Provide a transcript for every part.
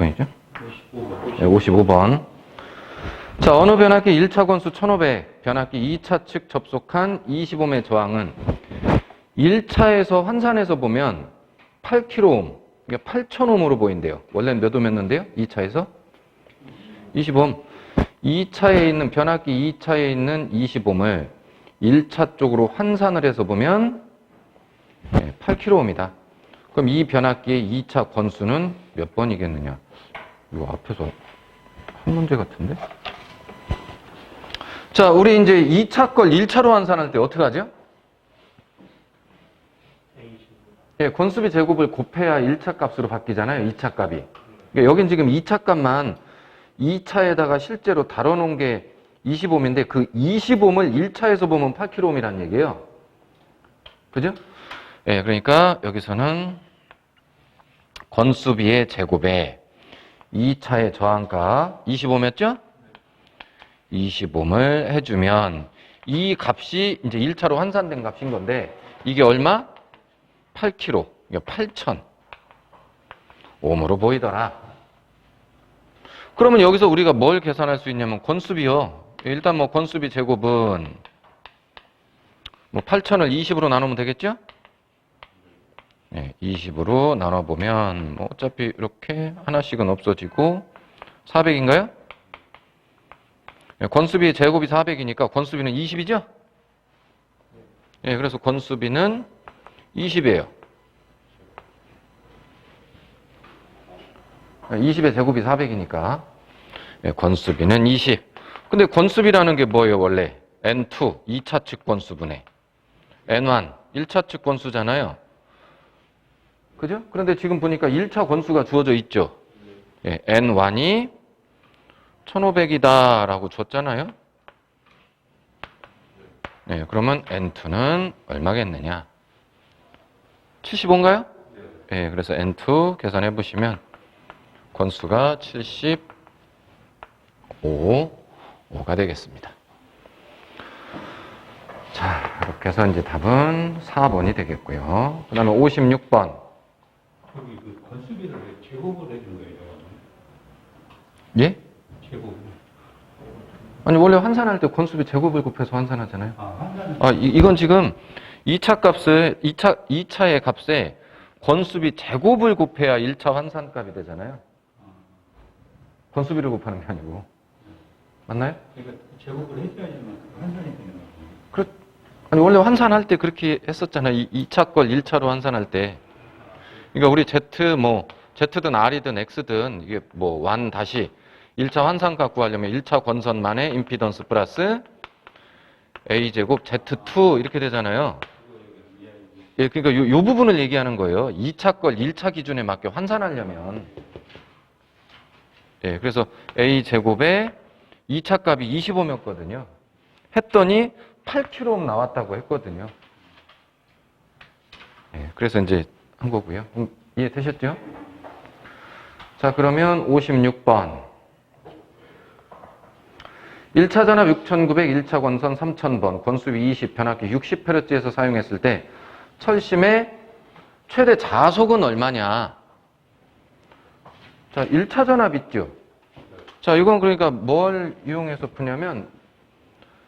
번이죠? 55번. 자, 어느 변압기 1차 권수 1500, 변압기 2차 측 접속한 25의 저항은 1차에서 환산해서 보면 8kΩ, 그러니까 8000ohm으로 보인대요. 원래는 몇 ohm였는데요? 2차에서? 20ohm. 2차에 있는, 변압기 2차에 있는 20ohm을 1차 쪽으로 환산을 해서 보면 8kΩ입니다. 그럼 이 변압기의 2차 권수는 몇 번이겠느냐? 이거 앞에서 한 문제 같은데? 자, 우리 이제 2차 걸 1차로 환산할 때 어떻게 하죠? 예, 권수비 제곱을 곱해야 1차 값으로 바뀌잖아요. 2차 값이. 그러니까 여긴 지금 2차 값만 2차에다가 실제로 다뤄놓은 게 20ohm인데 그 20ohm을 1차에서 보면 8kΩ이라는 얘기예요. 그죠? 예, 그러니까 여기서는 권수비의 제곱에 2차의 저항값 20ohm였죠? 20ohm을 해주면 이 값이 이제 1차로 환산된 값인 건데 이게 얼마? 8kΩ, 8000ohm으로 보이더라. 그러면 여기서 우리가 뭘 계산할 수 있냐면 권수비요. 일단 뭐 권수비 제곱은 뭐 8000을 20으로 나누면 되겠죠? 네, 20으로 나눠보면 뭐 어차피 이렇게 하나씩은 없어지고 400인가요? 권수비의 제곱이 400이니까 권수비는 20이죠? 예, 그래서 권수비는 20이에요. 20의 제곱이 400이니까 권수비는 20. 근데 권수비라는 게 뭐예요, 원래? N2, 2차 측 권수분의 N1, 1차 측 권수잖아요. 그죠? 그런데 지금 보니까 1차 권수가 주어져 있죠. 예, N1이 1500이다 라고 줬잖아요. 네, 그러면 N2는 얼마겠느냐? 75인가요? 네, 그래서 N2 계산해 보시면 권수가 75가 되겠습니다. 자, 이렇게 해서 이제 답은 4번이 되겠고요. 그 다음에 56번. 저기 그 권수비를 왜 제곱을 해준 거예요? 예? 제곱. 아니, 원래 환산할 때 권수비 제곱을 곱해서 환산하잖아요. 환산. 이건 지금 2차 값을, 2차의 값에 권수비 제곱을 곱해야 1차 환산값이 되잖아요. 권수비를 곱하는 게 아니고. 맞나요? 그러니까 제곱을 해줘야지만 환산이 되는 거예요. 아니, 원래 환산할 때 그렇게 했었잖아요. 2차 걸 1차로 환산할 때. 그러니까 우리 Z, Z든 R이든 X든 이게 1 다시 1차 환산값 구하려면 1차 권선만의 임피던스 플러스 A제곱 Z2 이렇게 되잖아요. 예, 그러니까 요 부분을 얘기하는 거예요. 2차 걸 1차 기준에 맞게 환산하려면. 예, 그래서 A제곱에 2차 값이 25였거든요. 했더니 8kΩ 나왔다고 했거든요. 예, 그래서 이제 한 거고요. 이해되셨죠? 자, 그러면 56번. 1차 전압 6900, 1차 권선 3000번, 권수비 20, 변압기 60Hz에서 사용했을 때 철심의 최대 자속은 얼마냐? 자, 1차 전압 있죠? 자, 이건 그러니까 뭘 이용해서 푸냐면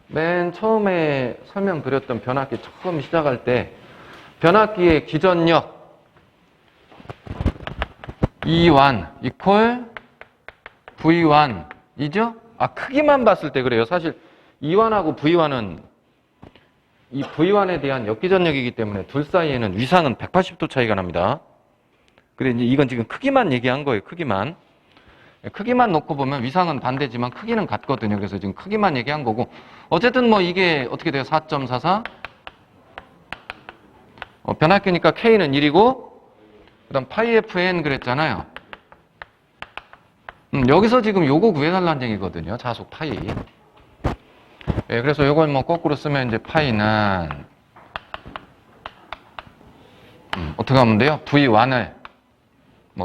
맨 처음에 설명드렸던 변압기 처음 시작할 때 변압기의 기전력 E1 이퀄 V1 이죠? 크기만 봤을 때 그래요. 사실 E1하고 V1은 이 V1에 대한 역기전력이기 때문에 둘 사이에는 위상은 180도 차이가 납니다. 근데 이제 이건 지금 크기만 얘기한 거예요. 크기만. 크기만 놓고 보면 위상은 반대지만 크기는 같거든요. 그래서 지금 크기만 얘기한 거고. 어쨌든 이게 어떻게 돼요? 4.44. 변압기니까 K는 1이고, 그 다음 파이 FN 그랬잖아요. 여기서 지금 요거 구해달라는 얘기거든요. 자속 파이. 예, 그래서 요걸 거꾸로 쓰면 이제 파이는, 어떻게 하면 돼요? V1을,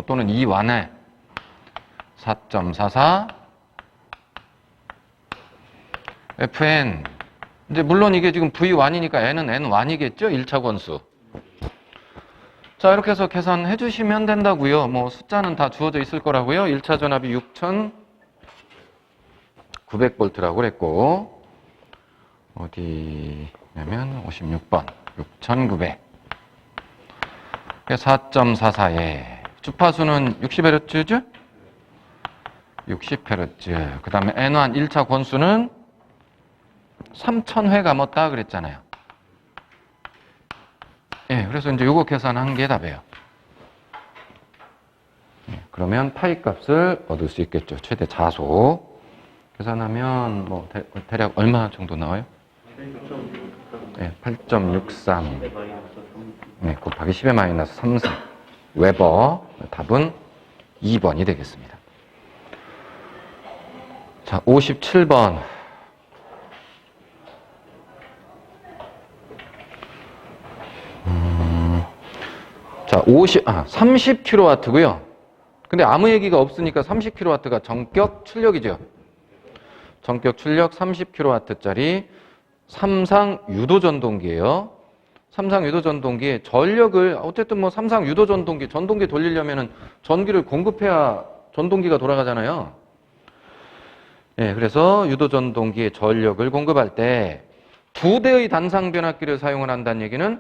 또는 E1을 4.44 FN. 이제 물론 이게 지금 V1이니까 N은 N1이겠죠? 1차 권수. 자, 이렇게 해서 계산해 주시면 된다고요. 뭐 숫자는 다 주어져 있을 거라고요. 1차 전압이 6,900V라고 그랬고 어디냐면 56번 6,900 4.44에 주파수는 60Hz죠? 60Hz. 그 다음에 N1 1차 권수는 3,000회 감았다 그랬잖아요. 예, 그래서 이제 요거 계산한 게 답이에요. 예, 그러면 파이 값을 얻을 수 있겠죠. 최대 자소. 계산하면 뭐 대략 얼마 정도 나와요? 네, 8.63. 네, 곱하기 10의 마이너스 3승. 웨버. 답은 2번이 되겠습니다. 자, 57번. 자, 30kW고요. 근데 아무 얘기가 없으니까 30kW가 전격 출력이죠. 전격 출력 30kW짜리 삼상 유도 전동기예요. 삼상 유도 전동기에 전력을 어쨌든 뭐 삼상 유도 전동기 돌리려면은 전기를 공급해야 전동기가 돌아가잖아요. 예, 그래서 유도 전동기에 전력을 공급할 때 두 대의 단상 변압기를 사용을 한다는 얘기는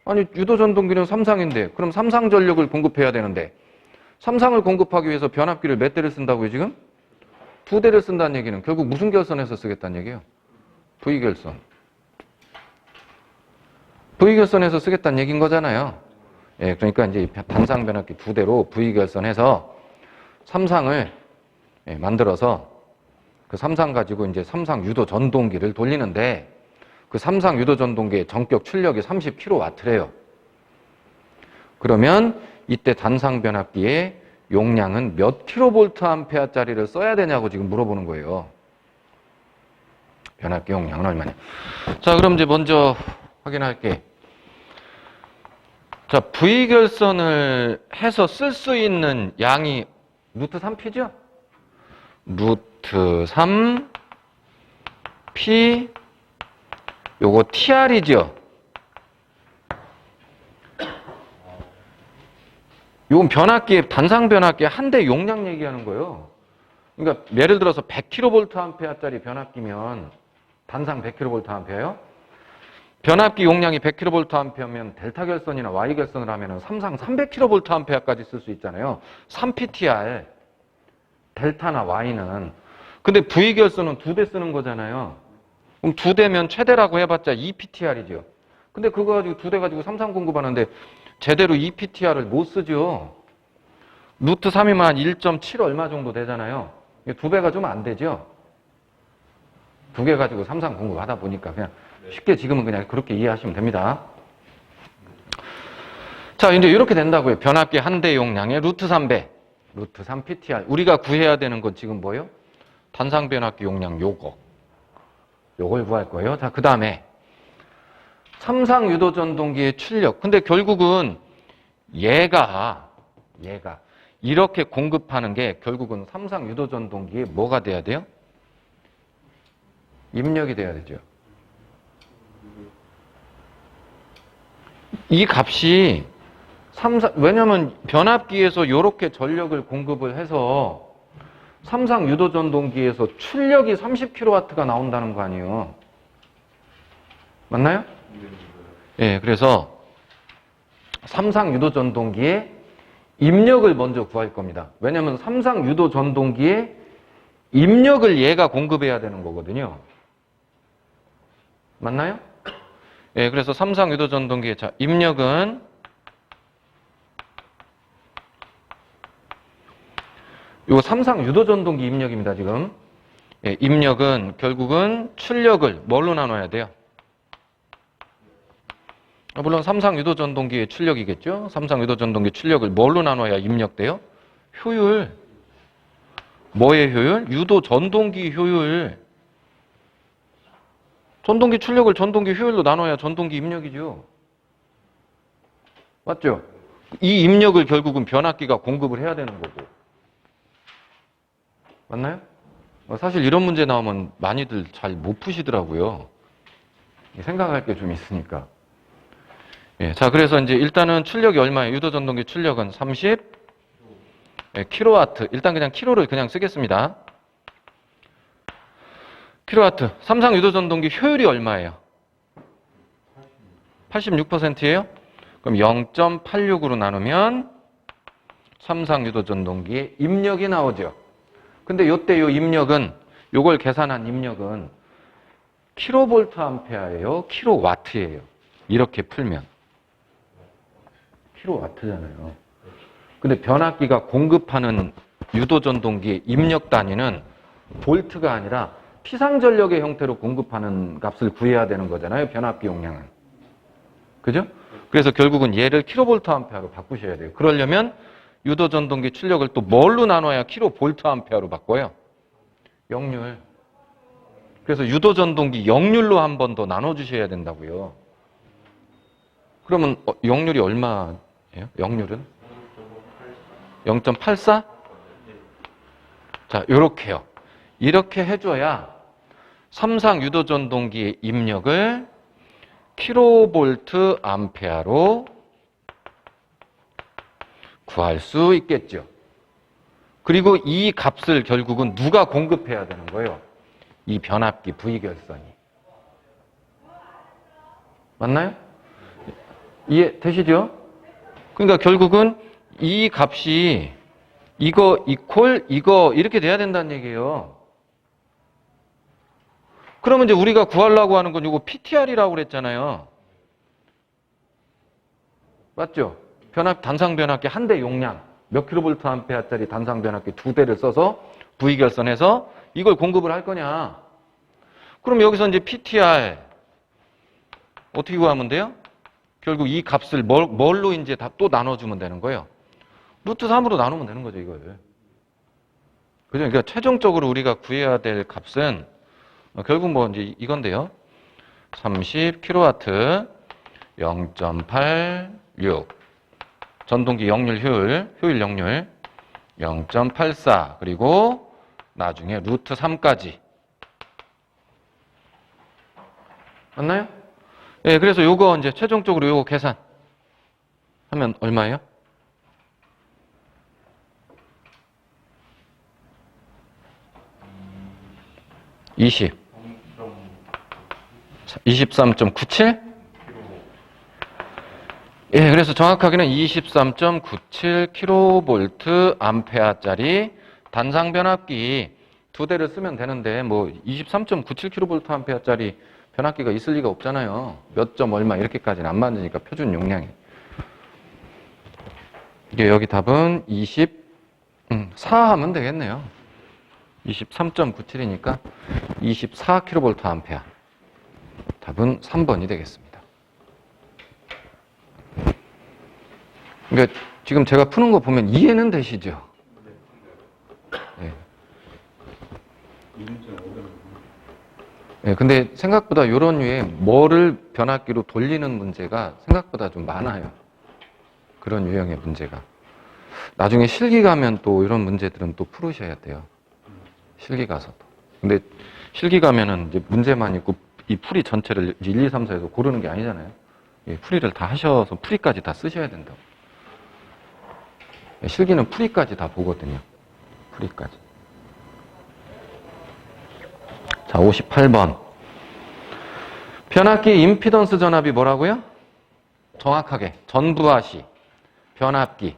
아니 유도 전동기는 삼상인데 그럼 삼상 전력을 공급해야 되는데 삼상을 공급하기 위해서 변압기를 몇 대를 쓴다고요 지금? 두 대를 쓴다는 얘기는 결국 무슨 결선에서 쓰겠다는 얘기예요? V결선. V결선에서 쓰겠다는 얘기인 거잖아요. 예, 그러니까 이제 단상 변압기 두 대로 V결선해서 삼상을 만들어서 그 삼상 가지고 이제 삼상 유도 전동기를 돌리는데 그 삼상 유도 전동기의 전격 출력이 30kW래요. 그러면 이때 단상 변압기의 용량은 몇 kVA짜리를 써야 되냐고 지금 물어보는 거예요. 변압기 용량은 얼마냐. 자, 그럼 이제 먼저 확인할게. 자, V결선을 해서 쓸 수 있는 양이 루트 3P죠? 루트 3P 요거 TR이죠? 요건 변압기, 단상 변압기 한 대 용량 얘기하는 거예요. 그러니까 예를 들어서 100kVA짜리 변압기면 단상 100kVA예요. 변압기 용량이 100kVA면 델타 결선이나 Y 결선을 하면 삼상 300kVA까지 쓸 수 있잖아요. 3PTR 델타나 Y는. 근데 V 결선은 두 대 쓰는 거잖아요. 그럼 두 대면 최대라고 해봤자 2PTR이죠. 근데 그거 가지고 두 대 가지고 삼상 공급하는데 제대로 2PTR을 못 쓰죠. 루트 3이면 1.7 얼마 정도 되잖아요. 두 배가 좀 안 되죠. 두 개 가지고 삼상 공급하다 보니까 그냥 쉽게 지금은 그냥 그렇게 이해하시면 됩니다. 자, 이제 이렇게 된다고요. 변압기 한 대 용량의 루트 3배. 루트 3PTR. 우리가 구해야 되는 건 지금 뭐예요? 단상 변압기 용량 요걸 구할 거예요. 자, 그 다음에 삼상 유도 전동기의 출력. 근데 결국은 얘가 이렇게 공급하는 게 결국은 삼상 유도 전동기에 뭐가 돼야 돼요? 입력이 돼야 되죠. 이 값이 왜냐면 변압기에서 이렇게 전력을 공급을 해서 삼상 유도 전동기에서 출력이 30kW가 나온다는 거 아니에요. 맞나요? 예, 그래서 삼상 유도 전동기의 입력을 먼저 구할 겁니다. 왜냐면 삼상 유도 전동기의 입력을 얘가 공급해야 되는 거거든요. 맞나요? 예, 그래서 삼상 유도 전동기의 자, 입력은 요 삼상 유도 전동기 입력입니다, 지금. 예, 입력은 결국은 출력을 뭘로 나눠야 돼요? 물론 삼상 유도 전동기의 출력이겠죠? 삼상 유도 전동기 출력을 뭘로 나눠야 입력돼요? 효율. 뭐의 효율? 유도 전동기 효율. 전동기 출력을 전동기 효율로 나눠야 전동기 입력이죠. 맞죠? 이 입력을 결국은 변압기가 공급을 해야 되는 거고. 맞나요? 사실 이런 문제 나오면 많이들 잘 못 푸시더라고요. 생각할 게 좀 있으니까. 예, 자, 그래서 이제 일단은 출력이 얼마예요? 유도전동기 출력은 30 킬로와트. 일단 그냥 킬로를 그냥 쓰겠습니다. 킬로와트. 삼상 유도전동기 효율이 얼마예요? 86%예요? 그럼 0.86으로 나누면 삼상 유도전동기의 입력이 나오죠. 근데 요때 요 입력은, 요걸 계산한 입력은 킬로볼트 암페어예요? 킬로와트예요? 이렇게 풀면. 킬로와트잖아요. 근데 변압기가 공급하는 유도전동기의 입력 단위는 볼트가 아니라 피상전력의 형태로 공급하는 값을 구해야 되는 거잖아요. 변압기 용량은. 그죠? 그래서 결국은 얘를 킬로볼트 암페어로 바꾸셔야 돼요. 그러려면 유도전동기 출력을 또 뭘로 나눠야 킬로볼트 암페어로 바꿔요? 역률. 그래서 유도전동기 역률로 한 번 더 나눠주셔야 된다고요. 그러면 역률이 얼마예요? 역률은? 0.84? 자, 요렇게요. 이렇게 해줘야 삼상 유도전동기의 입력을 킬로볼트 암페어로 구할 수 있겠죠. 그리고 이 값을 결국은 누가 공급해야 되는 거예요? 이 변압기 V결선이. 맞나요? 이해되시죠? 그러니까 결국은 이 값이 이거 이퀄 이거 이렇게 돼야 된다는 얘기예요. 그러면 이제 우리가 구하려고 하는 건 이거 PTR이라고 그랬잖아요. 맞죠? 단상 변압기 한 대 용량 몇 킬로볼트 암페어짜리 단상 변압기 두 대를 써서 V결선해서 이걸 공급을 할 거냐? 그럼 여기서 이제 PTR 어떻게 구하면 돼요? 결국 이 값을 뭘로 이제 다 또 나눠주면 되는 거예요. 루트 3으로 나누면 되는 거죠, 이걸. 그죠? 그러니까 최종적으로 우리가 구해야 될 값은 결국 뭐 이제 이건데요. 30 킬로와트 0.86 전동기 역률 효율 역률 0.84 그리고 나중에 루트 3까지. 맞나요? 예, 그래서 요거 이제 최종적으로 요거 계산하면 얼마예요? 23.97? 예, 그래서 정확하게는 23.97 킬로볼트 암페어짜리 단상 변압기 두 대를 쓰면 되는데 뭐 23.97 킬로볼트 암페어짜리 변압기가 있을 리가 없잖아요. 몇 점 얼마 이렇게까지는 안 맞으니까 표준 용량이. 이게 여기 답은 24 하면 되겠네요. 23.97이니까 24 킬로볼트 암페어. 답은 3번이 되겠습니다. 그러니까 지금 제가 푸는 거 보면 이해는 되시죠? 네. 네, 근데 생각보다 이런 류의 뭐를 변압기로 돌리는 문제가 생각보다 좀 많아요. 그런 유형의 문제가. 나중에 실기 가면 또 이런 문제들은 또 풀으셔야 돼요. 실기 가서도. 근데 실기 가면은 이제 문제만 있고 이 풀이 전체를 1, 2, 3, 4에서 고르는 게 아니잖아요. 풀이를 다 하셔서 풀이까지 다 쓰셔야 된다고. 실기는 풀이까지 다 보거든요. 풀이까지. 자, 58번. 변압기 임피던스 전압이 뭐라고요? 정확하게 전부하시, 변압기,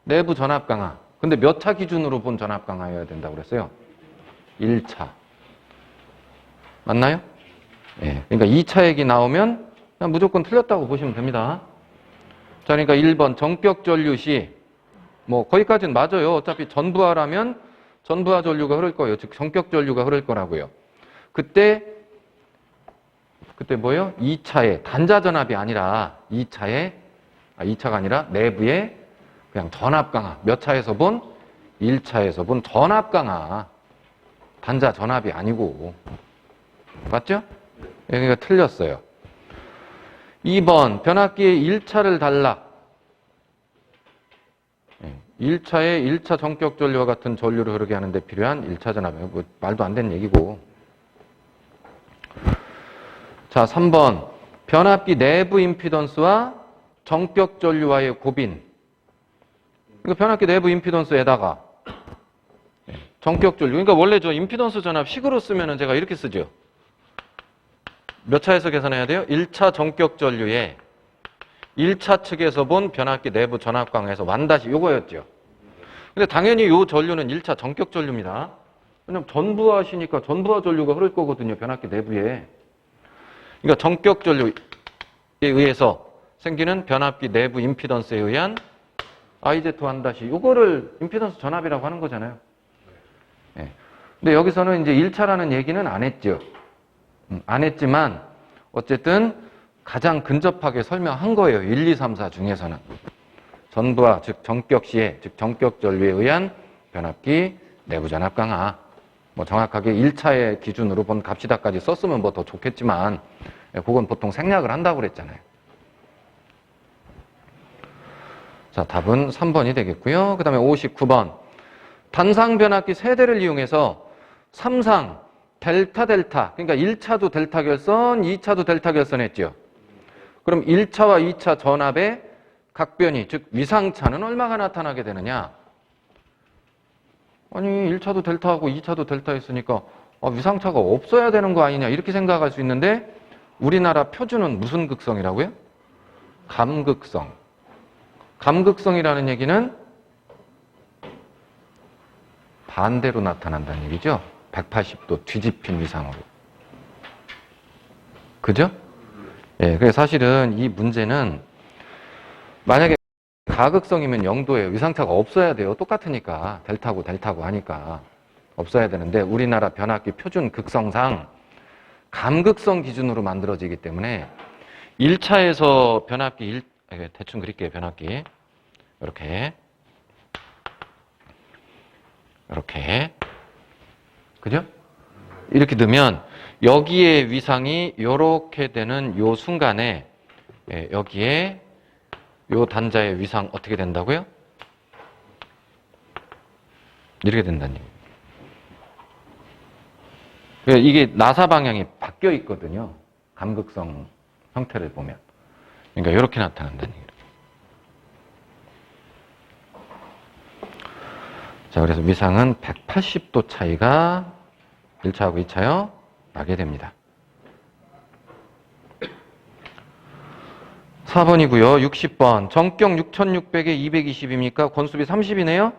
내부 전압 강화. 근데 몇 차 기준으로 본 전압 강화여야 된다고 그랬어요? 1차. 맞나요? 예. 그러니까 2차 얘기 나오면 그냥 무조건 틀렸다고 보시면 됩니다. 자, 그러니까 1번 정격 전류 시 뭐 거기까지는 맞아요. 어차피 전부하라면 전부하 전류가 흐를 거예요. 즉 정격 전류가 흐를 거라고요. 그때 뭐예요? 2차에 단자 전압이 아니라 2차가 아니라 내부에 그냥 전압 강화. 몇 차에서 본? 1차에서 본 전압 강화. 단자 전압이 아니고. 맞죠? 여기가 틀렸어요. 2번 변압기의 1차를 달라. 1차에 1차 정격 전류와 같은 전류를 흐르게 하는데 필요한 1차 전압. 뭐 말도 안 되는 얘기고. 자, 3번 변압기 내부 임피던스와 정격 전류와의 고빈. 그러니까 변압기 내부 임피던스에다가 정격 전류. 그러니까 원래 저 임피던스 전압 식으로 쓰면은 제가 이렇게 쓰죠. 몇 차에서 계산해야 돼요? 1차 정격 전류에 1차 측에서 본 변압기 내부 전압강에서 완다시 요거였죠. 근데 당연히 요 전류는 1차 정격 전류입니다. 왜냐면 전부하시니까 전부하 전류가 흐를 거거든요. 변압기 내부에. 그러니까 정격 전류에 의해서 생기는 변압기 내부 임피던스에 의한 IZ 완다시 요거를 임피던스 전압이라고 하는 거잖아요. 예. 근데 여기서는 이제 1차라는 얘기는 안 했죠. 안 했지만 어쨌든 가장 근접하게 설명한 거예요. 1, 2, 3, 4 중에서는. 전부하, 즉 정격 시에, 즉 정격 전류에 의한 변압기 내부 전압 강하. 뭐 정확하게 1차의 기준으로 본 값이다까지 썼으면 뭐 더 좋겠지만 그건 보통 생략을 한다고 그랬잖아요. 자, 답은 3번이 되겠고요. 그 다음에 59번. 단상 변압기 세대를 이용해서 3상 델타 그러니까 1차도 델타 결선, 2차도 델타 결선했죠. 그럼 1차와 2차 전압의 각변이, 즉 위상차는 얼마가 나타나게 되느냐? 아니 1차도 델타하고 2차도 델타 했으니까 위상차가 없어야 되는 거 아니냐 이렇게 생각할 수 있는데 우리나라 표준은 무슨 극성이라고요? 감극성. 감극성이라는 얘기는 반대로 나타난다는 얘기죠. 180도 뒤집힌 위상으로. 그죠? 예, 그래서 사실은 이 문제는 만약에 가극성이면 0도예요. 위상차가 없어야 돼요. 똑같으니까. 델타고 하니까. 없어야 되는데 우리나라 변압기 표준 극성상 감극성 기준으로 만들어지기 때문에 1차에서 변압기 대충 그릴게요. 변압기. 이렇게. 그죠? 이렇게 넣으면 여기에 위상이 이렇게 되는 요 순간에 여기에 요 단자의 위상 어떻게 된다고요? 이렇게 된다는 얘기예요. 이게 나사 방향이 바뀌어 있거든요. 감극성 형태를 보면. 그러니까 이렇게 나타난다는 얘기예요. 자, 그래서 위상은 180도 차이가 1차하고 2차요 나게 됩니다. 4번이고요. 60번. 정격 6600에 220입니까? 권수비 30이네요?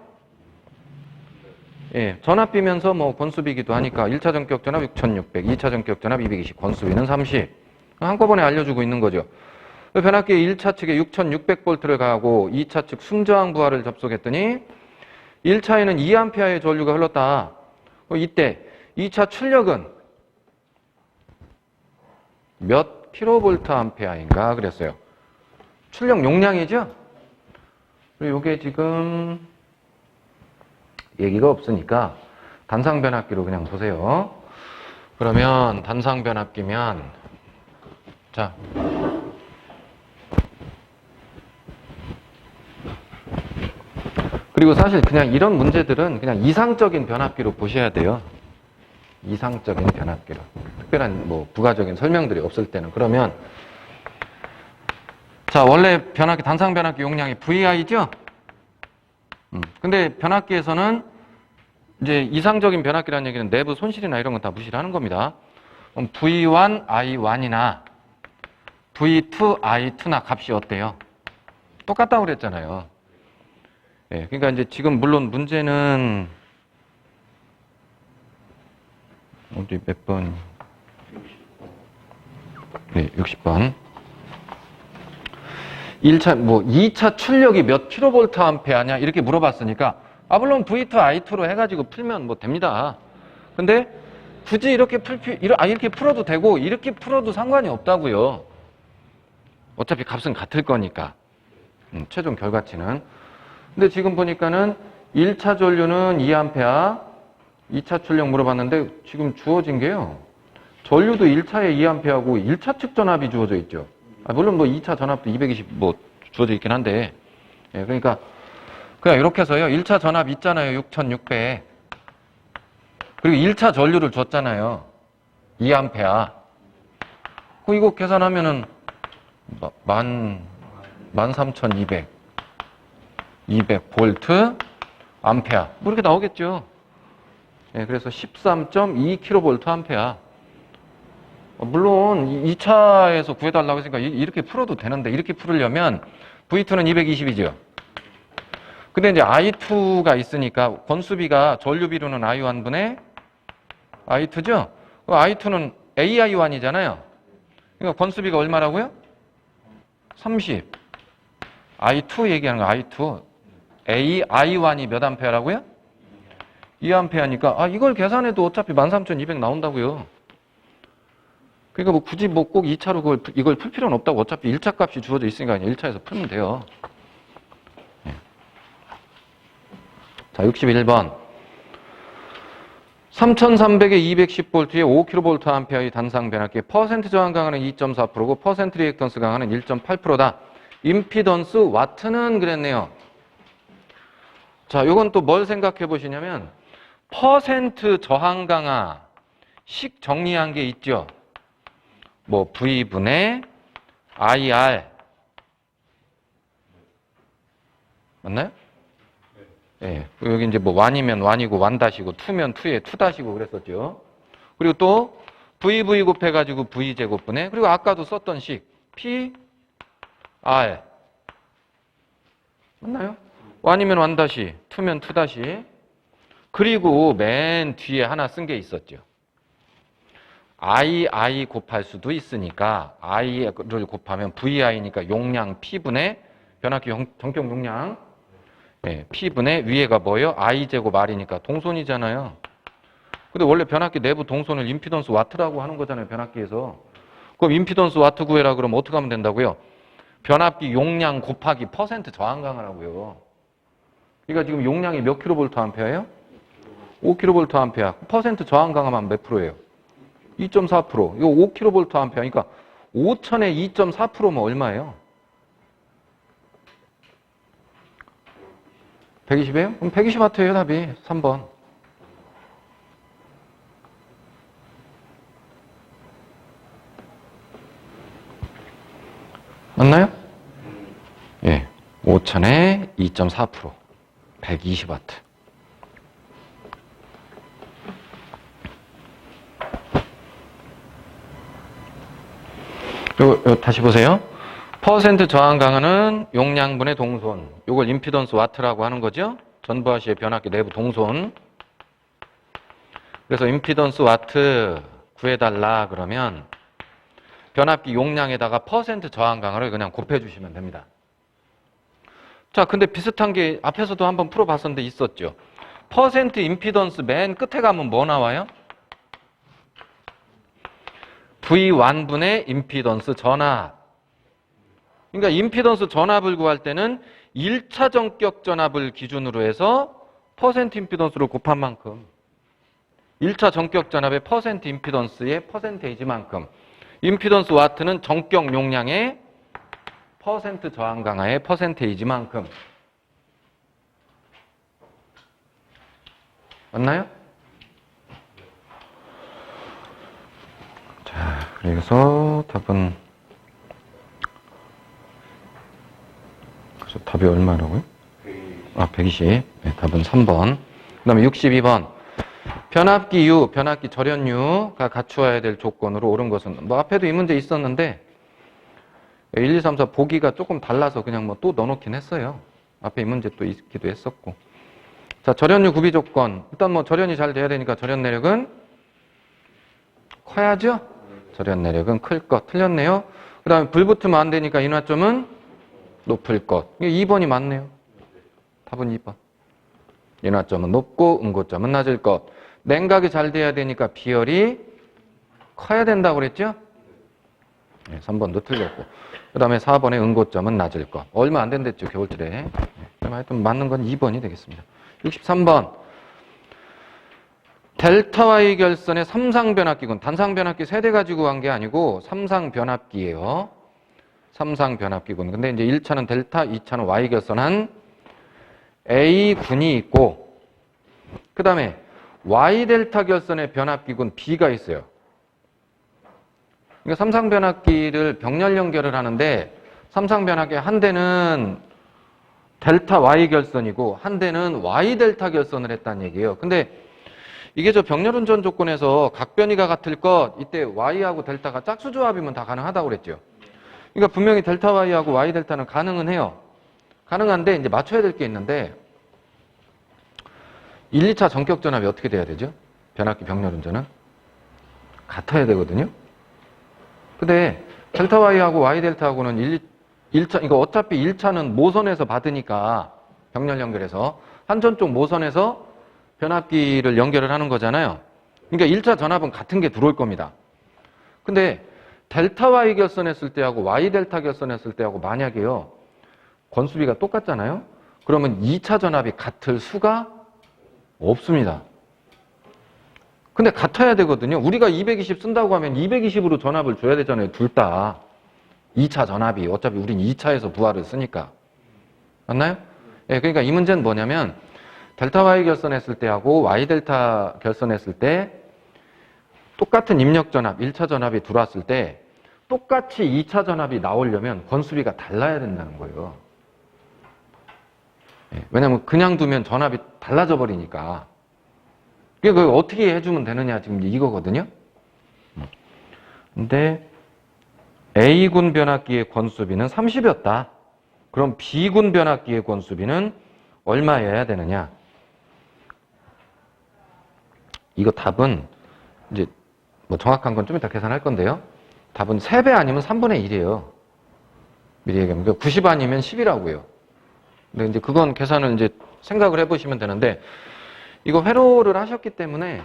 예, 전압비면서 뭐 권수비기도 하니까 1차 전격 전압 6600, 2차 전격 전압 220, 권수비는 30. 한꺼번에 알려주고 있는 거죠. 변압기 1차 측에 6600V를 가하고 2차 측 순저항 부하를 접속했더니 1차에는 2A의 전류가 흘렀다. 이때 2차 출력은 몇 kVA인가 그랬어요. 출력 용량이죠? 그리고 이게 지금 얘기가 없으니까 단상 변압기로 그냥 보세요. 그러면 단상 변압기면 자 그리고 사실 그냥 이런 문제들은 그냥 이상적인 변압기로 보셔야 돼요. 이상적인 변압기로. 특별한 뭐 부가적인 설명들이 없을 때는. 그러면 자, 원래 변압기 단상 변압기 용량이 VI죠? 근데 변압기에서는 이제 이상적인 변압기라는 얘기는 내부 손실이나 이런 건 다 무시를 하는 겁니다. 그럼 V1, I1이나 V2, I2나 값이 어때요? 똑같다고 그랬잖아요. 예, 그러니까 이제 지금 물론 문제는 어디 몇 번? 네, 60번. 1차, 2차 출력이 몇 kVA냐 이렇게 물어봤으니까 물론 V2, I2로 해가지고 풀면 뭐 됩니다. 근데 굳이 이렇게 이렇게 풀어도 되고 이렇게 풀어도 상관이 없다고요. 어차피 값은 같을 거니까. 최종 결과치는. 근데 지금 보니까는 1차 전류는 2A, 2차 출력 물어봤는데 지금 주어진 게요. 전류도 1차에 2A하고 1차 측 전압이 주어져 있죠. 물론 2차 전압도 220 주어져 있긴 한데. 예, 그러니까 그냥 이렇게 해서요. 1차 전압 있잖아요. 6600. 그리고 1차 전류를 줬잖아요. 2A. 이거 계산하면은 13,200 200V 암페어. 뭐 이렇게 나오겠죠. 예, 그래서 13.2kV 암페어. 물론 2차에서 구해달라고 했으니까 이렇게 풀어도 되는데 이렇게 풀으려면 V2는 220이죠. 근데 이제 I2가 있으니까 건수비가 전류비로는 I1분의 I2죠? I2는 AI1이잖아요. 그러니까 건수비가 얼마라고요? 30. I2 얘기하는 거 I2. AI1이 몇 암페어라고요? 2암페어니까 이걸 계산해도 어차피 13,200 나온다고요. 그러니까 뭐 굳이 뭐 꼭 2차로 이걸 풀 필요는 없다고. 어차피 1차 값이 주어져 있으니까 1차에서 풀면 돼요. 예. 자, 61번. 3300에 210V에 5kVA의 단상 변압기 퍼센트 저항 강화는 2.4%고 퍼센트 리액턴스 강화는 1.8%다. 임피던스 와트는 그랬네요. 자, 요건 또 뭘 생각해 보시냐면 퍼센트 저항 강화 식 정리한 게 있죠. 뭐 V분의 IR 맞나요? 예. 여기 이제 뭐 완이면 완이고 완다시고 투면 투에 투다시고 그랬었죠. 그리고 또 VV 곱해가지고 V 제곱분의 그리고 아까도 썼던 식 P R 맞나요? 완이면 완다시 투면 투다시 그리고 맨 뒤에 하나 쓴 게 있었죠. I 곱할 수도 있으니까 I를 곱하면 VI니까 용량 P분의 변압기 전격 용량 예, P분의 위에가 뭐예요? I제곱 R이니까 동손이잖아요. 근데 원래 변압기 내부 동손을 임피던스 와트라고 하는 거잖아요. 변압기에서. 그럼 임피던스 와트 구해라 그러면 어떻게 하면 된다고요? 변압기 용량 곱하기 퍼센트 저항 강하라고요. 그러니까 지금 용량이 몇 킬로볼트 암페어예요? 5킬로볼트 암페어. 퍼센트 저항 강하면 몇 프로예요? 2.4%. 이거 5kV 암페어. 그러니까 5,000에 2.4%면 얼마예요? 120이에요? 그럼 120W예요, 답이. 3번. 맞나요? 예. 5,000에 2.4%. 120W. 요 다시 보세요. 퍼센트 저항 강화는 용량분의 동손. 요걸 임피던스 와트라고 하는 거죠. 전부하시의 변압기 내부 동손. 그래서 임피던스 와트 구해달라 그러면 변압기 용량에다가 퍼센트 저항 강화를 그냥 곱해주시면 됩니다. 자, 근데 비슷한 게 앞에서도 한번 풀어봤었는데 있었죠. 퍼센트 임피던스 맨 끝에 가면 뭐 나와요? V1분의 임피던스 전압. 그러니까 임피던스 전압을 구할 때는 1차 전격 전압을 기준으로 해서 퍼센트 임피던스를 곱한 만큼 1차 전격 전압의 퍼센트 임피던스의 퍼센테이지만큼 임피던스 와트는 전격 용량의 퍼센트 저항 강화의 퍼센테이지만큼 맞나요? 자, 그래서 답은 그래서 답이 얼마라고요? 120. 네, 답은 3번. 그 다음에 62번. 변압기 U, 변압기 절연유가 갖추어야 될 조건으로 옳은 것은 뭐 앞에도 이 문제 있었는데 1, 2, 3, 4 보기가 조금 달라서 그냥 뭐 또 넣어놓긴 했어요. 앞에 이 문제 또 있기도 했었고. 자, 절연유 구비 조건. 일단 뭐 절연이 잘 돼야 되니까 절연 내력은 커야죠? 절연 내력은 클 것. 틀렸네요. 그 다음에 불 붙으면 안 되니까 인화점은 높을 것. 이게 2번이 맞네요. 답은 2번. 인화점은 높고 응고점은 낮을 것. 냉각이 잘 돼야 되니까 비열이 커야 된다고 그랬죠? 네, 3번도 틀렸고. 그 다음에 4번의 응고점은 낮을 것. 얼마 안 된댔죠, 겨울철에. 네, 그럼 하여튼 맞는 건 2번이 되겠습니다. 63번. 델타 Y 결선의 삼상변압기군. 단상변압기 세대 가지고 간 게 아니고 삼상변압기예요. 삼상변압기군. 근데 이제 1차는 델타, 2차는 Y 결선한 A군이 있고 그 다음에 Y 델타 결선의 변압기군 B가 있어요. 그러니까 삼상변압기를 병렬 연결을 하는데 삼상변압기 한 대는 델타 Y 결선이고 한 대는 Y 델타 결선을 했다는 얘기예요. 근데 이게 저 병렬운전 조건에서 각변이가 같을 것, 이때 Y하고 델타가 짝수 조합이면 다 가능하다고 그랬죠. 그러니까 분명히 델타 Y하고 Y 델타는 가능은 해요. 가능한데 이제 맞춰야 될 게 있는데 1, 2차 전격 전압이 어떻게 돼야 되죠? 변압기 병렬운전은 같아야 되거든요. 근데 델타 Y하고 Y 델타하고는 1차, 이거 어차피 1차는 모선에서 받으니까 병렬 연결해서 한전 쪽 모선에서 변압기를 연결을 하는 거잖아요. 그러니까 1차 전압은 같은 게 들어올 겁니다. 근데 델타 Y 결선했을 때하고 Y 델타 결선했을 때하고 만약에요. 권수비가 똑같잖아요. 그러면 2차 전압이 같을 수가 없습니다. 근데 같아야 되거든요. 우리가 220 쓴다고 하면 220으로 전압을 줘야 되잖아요. 둘 다. 2차 전압이. 어차피 우린 2차에서 부하를 쓰니까. 맞나요? 예, 그러니까 이 문제는 뭐냐면 델타 Y 결선했을 때하고 Y 델타 결선했을 때 똑같은 입력 전압, 1차 전압이 들어왔을 때 똑같이 2차 전압이 나오려면 권수비가 달라야 된다는 거예요. 예, 왜냐면 그냥 두면 전압이 달라져 버리니까. 그걸 어떻게 해주면 되느냐 지금 이거거든요. 근데 A군 변압기의 권수비는 30이었다. 그럼 B군 변압기의 권수비는 얼마여야 되느냐? 이거 답은 이제 뭐 정확한 건 좀 이따 계산할 건데요. 답은 3배 아니면 3분의 1이에요. 미리 얘기하면. 그러니까 90 아니면 10이라고요. 근데 이제 그건 계산을 이제 생각을 해보시면 되는데 이거 회로를 하셨기 때문에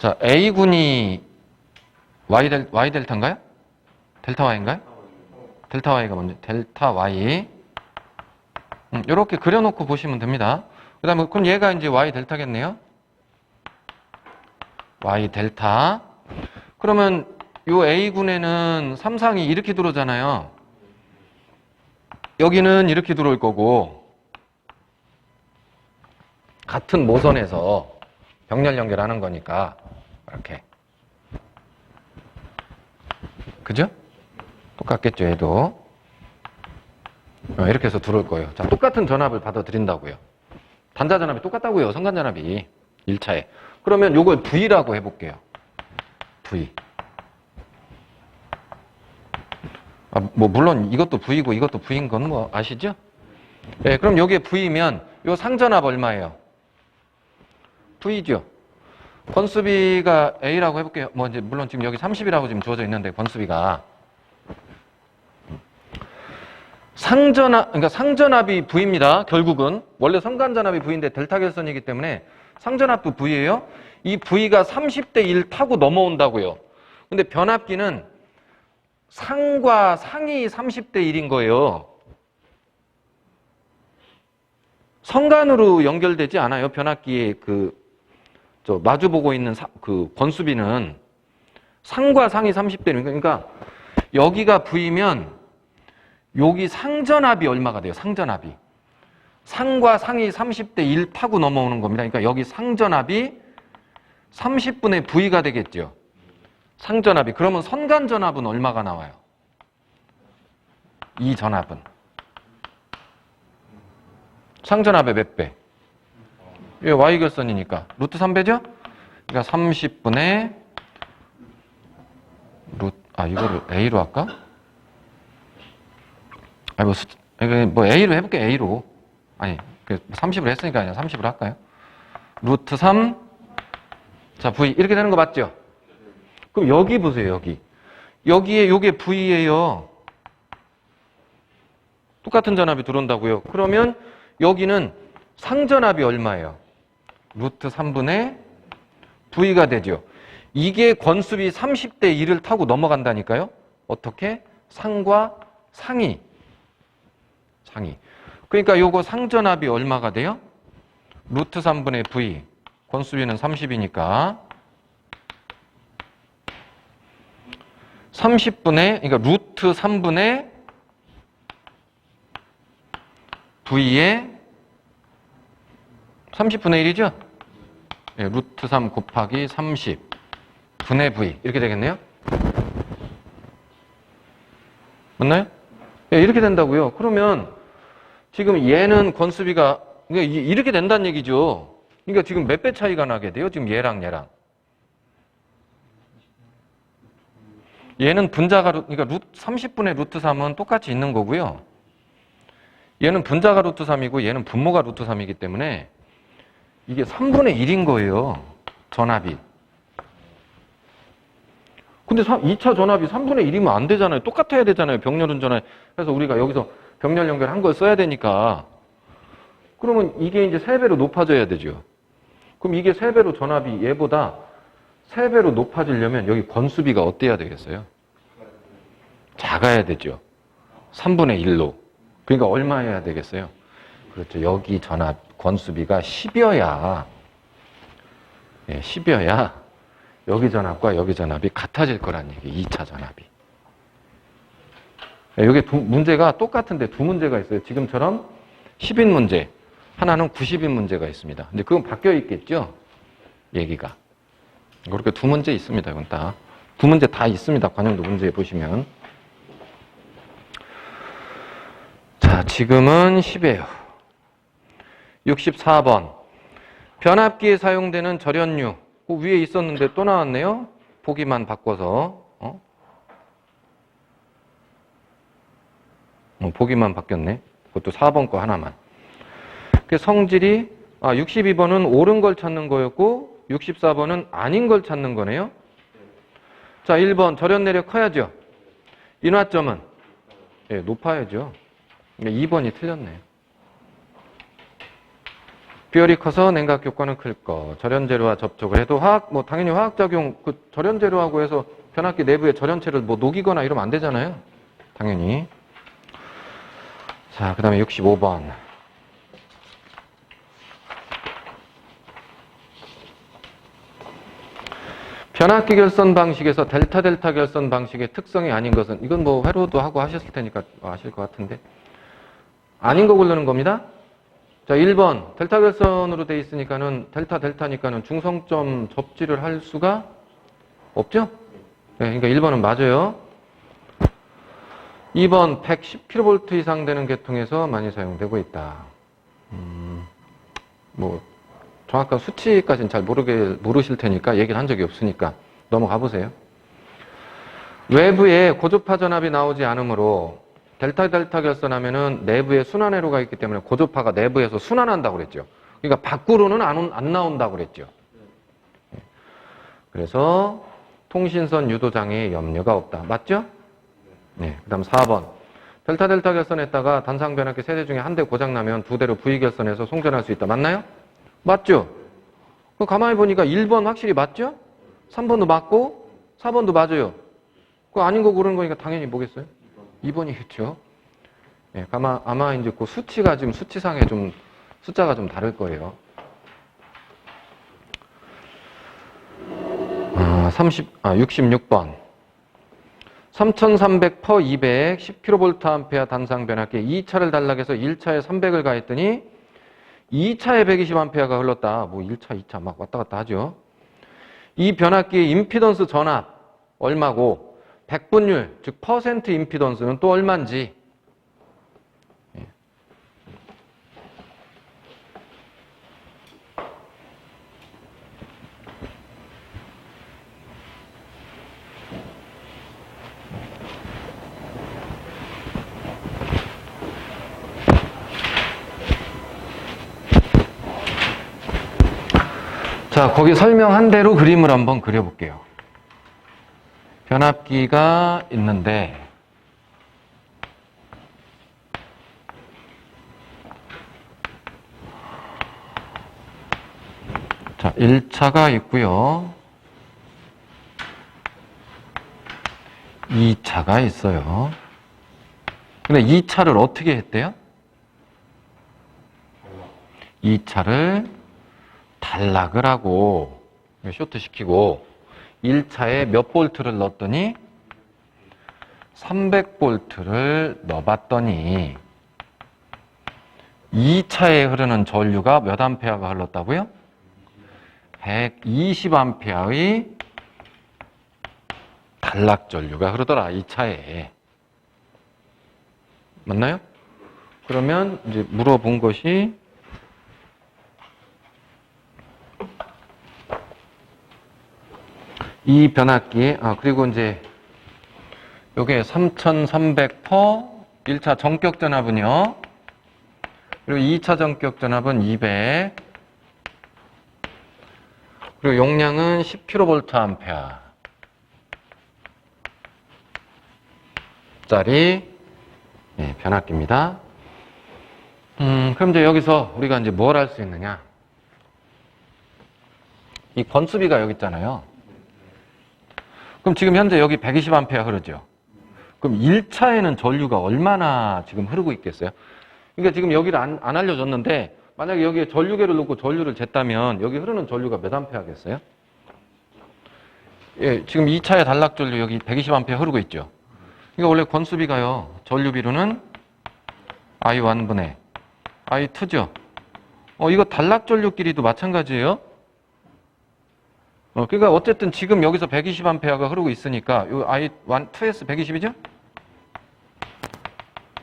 자, A군이 Y 델타인가요? 델타 Y인가요? 델타 Y가 먼저, 델타 Y. 이렇게 그려놓고 보시면 됩니다. 그 다음에, 그럼 얘가 이제 Y 델타겠네요? Y 델타. 그러면 요 A군에는 삼상이 이렇게 들어오잖아요. 여기는 이렇게 들어올 거고, 같은 모선에서 병렬 연결하는 거니까, 이렇게. 그죠? 똑같겠죠, 얘도. 이렇게 해서 들어올 거예요. 자, 똑같은 전압을 받아들인다고요. 단자 전압이 똑같다고요, 성간 전압이. 1차에. 그러면 요걸 V라고 해볼게요. V. 뭐, 물론 이것도 V고 이것도 V인 건 뭐 아시죠? 네, 그럼 요게 V면 요 상전압 얼마예요? V죠. 권수비가 A라고 해볼게요. 뭐 이제 물론 지금 여기 30이라고 지금 주어져 있는데 권수비가 그러니까 상전압이 V입니다. 결국은 원래 성간전압이 V인데 델타 결선이기 때문에 상전압도 V예요. 이 V가 30대 1 타고 넘어온다고요. 근데 변압기는 상과 상이 30대 1인 거예요. 성간으로 연결되지 않아요. 변압기의 마주보고 있는 그 권수비는 상과 상이 30대 1. 그러니까 여기가 V면 여기 상전압이 얼마가 돼요? 상전압이. 상과 상이 30대 1 타고 넘어오는 겁니다. 그러니까 여기 상전압이 30분의 V가 되겠죠. 상전압이. 그러면 선간전압은 얼마가 나와요? 이 전압은. 상전압의 몇 배? 이게 Y결선이니까. 루트 3배죠? 그러니까 30분의 이거를 A로 할까? 뭐 A로 해볼게, A로. 아니, 30으로 했으니까 그냥 30으로 할까요? 루트 3, 자, V. 이렇게 되는 거 맞죠? 그럼 여기 보세요, 여기. 여기에 요게 V예요. 똑같은 전압이 들어온다고요. 그러면 여기는 상전압이 얼마예요? 루트 3분의 V가 되죠. 이게 권수비 30대 1을 타고 넘어간다니까요. 어떻게? 상과 상이. 그러니까 요거 상전압이 얼마가 돼요? 루트 3분의 V. 권수비는 30이니까 30분의, 그러니까 루트 3분의 V의 30분의 1이죠? 네, 루트 3 곱하기 30 분의 V 이렇게 되겠네요. 맞나요? 예, 이렇게 된다고요. 그러면 지금 얘는 건수비가 이렇게 된다는 얘기죠. 그러니까 지금 몇 배 차이가 나게 돼요? 지금 얘랑 얘랑. 얘는 분자가 그러니까 30분의 루트 3은 똑같이 있는 거고요. 얘는 분자가 루트 3이고 얘는 분모가 루트 3이기 때문에 이게 3분의 1인 거예요. 전압이. 근데 2차 전압이 3분의 1이면 안 되잖아요. 똑같아야 되잖아요. 병렬 운전에. 그래서 우리가 여기서 병렬 연결한 걸 써야 되니까. 그러면 이게 이제 3배로 높아져야 되죠. 그럼 이게 3배로 전압이 얘보다 3배로 높아지려면 여기 건수비가 어때야 되겠어요? 작아야 되죠. 3분의 1로. 그러니까 얼마 해야 되겠어요? 그렇죠. 여기 전압 건수비가 10여야. 예, 10여야 여기 전압과 여기 전압이 같아질 거란 얘기. 2차 전압이. 예, 여기 문제가 똑같은데 두 문제가 있어요. 지금처럼 10인 문제. 하나는 90인 문제가 있습니다. 근데 그건 바뀌어 있겠죠? 얘기가. 그렇게 두 문제 있습니다. 이건 다. 두 문제 다 있습니다. 관용도 문제 보시면. 자, 지금은 10이에요. 64번. 변압기에 사용되는 절연유. 그 위에 있었는데 또 나왔네요. 보기만 바꿔서. 보기만 바뀌었네. 그것도 4번 거 하나만. 그 성질이 62번은 옳은 걸 찾는 거였고 64번은 아닌 걸 찾는 거네요. 자, 1번 절연 내력 커야죠. 인화점은 예, 높아야죠. 2번이 틀렸네요. 비열이 커서 냉각 효과는 클 거. 절연 재료와 접촉을 해도 당연히 화학작용, 절연 재료하고 해서 변압기 내부의 절연체를 녹이거나 이러면 안 되잖아요. 당연히. 자, 그 다음에 65번. 변압기 결선 방식에서 델타 결선 방식의 특성이 아닌 것은, 이건 회로도 하고 하셨을 테니까 아실 것 같은데. 아닌 거 고르는 겁니다. 자, 1번. 델타 결선으로 돼 있으니까는, 델타니까는 중성점 접지를 할 수가 없죠? 네, 그러니까 1번은 맞아요. 2번. 110kV 이상 되는 계통에서 많이 사용되고 있다. 정확한 수치까지는 잘 모르실 테니까 얘기를 한 적이 없으니까 넘어가 보세요. 외부에 고조파 전압이 나오지 않으므로 델타 결선하면은 내부에 순환회로가 있기 때문에 고조파가 내부에서 순환한다고 그랬죠. 그러니까 밖으로는 안 나온다고 그랬죠. 그래서 통신선 유도장애에 염려가 없다. 맞죠? 네. 그 다음 4번. 델타 결선했다가 단상 변압기 3대 중에 한 대 고장나면 2대로 V 결선해서 송전할 수 있다. 맞나요? 맞죠? 그럼 가만히 보니까 1번 확실히 맞죠? 3번도 맞고 4번도 맞아요. 그거 아닌 거 고르는 거니까 당연히 뭐겠어요? 2번이겠죠. 예, 아마 이제 그 수치가 지금 수치상에 좀 숫자가 좀 다를 거예요. 66번. 3300 per 200 10kVA 단상 변압기에 2차를 단락해서 1차에 300을 가했더니 2차에 120A가 흘렀다. 1차, 2차 막 왔다 갔다 하죠. 이 변압기의 임피던스 전압 얼마고 100분율, 즉 퍼센트 임피던스는 또 얼마인지. 자, 거기 설명한 대로 그림을 한번 그려볼게요. 변압기가 있는데 자, 1차가 있고요. 2차가 있어요. 근데 2차를 어떻게 했대요? 2차를 단락을 하고 쇼트시키고 1차에 몇 볼트를 넣었더니 300볼트를 넣어봤더니 2차에 흐르는 전류가 몇 암페어가 흘렀다고요? 120암페어의 단락 전류가 흐르더라, 이 차에. 맞나요? 그러면 이제 물어본 것이 이 변압기에, 그리고 이제 요게 3300퍼 1차 전격 전압은요. 그리고 2차 전격 전압은 200. 그리고 용량은 10kVA 짜리 변압기입니다. 그럼 이제 여기서 우리가 이제 뭘 할 수 있느냐? 이 건수비가 여기 있잖아요. 그럼 지금 현재 여기 120A 흐르죠? 그럼 1차에는 전류가 얼마나 지금 흐르고 있겠어요? 그러니까 지금 여기를 안 알려줬는데, 만약에 여기에 전류계를 놓고 전류를 쟀다면 여기 흐르는 전류가 몇 암페어겠어요? 예, 지금 2차의 단락 전류 여기 120A 흐르고 있죠? 그러니까 원래 건수비가요, 전류비로는 I1분의 I2죠? 이거 단락 전류끼리도 마찬가지예요? 그러니까 어쨌든 지금 여기서 120A가 흐르고 있으니까 요 I1, 2S 120이죠?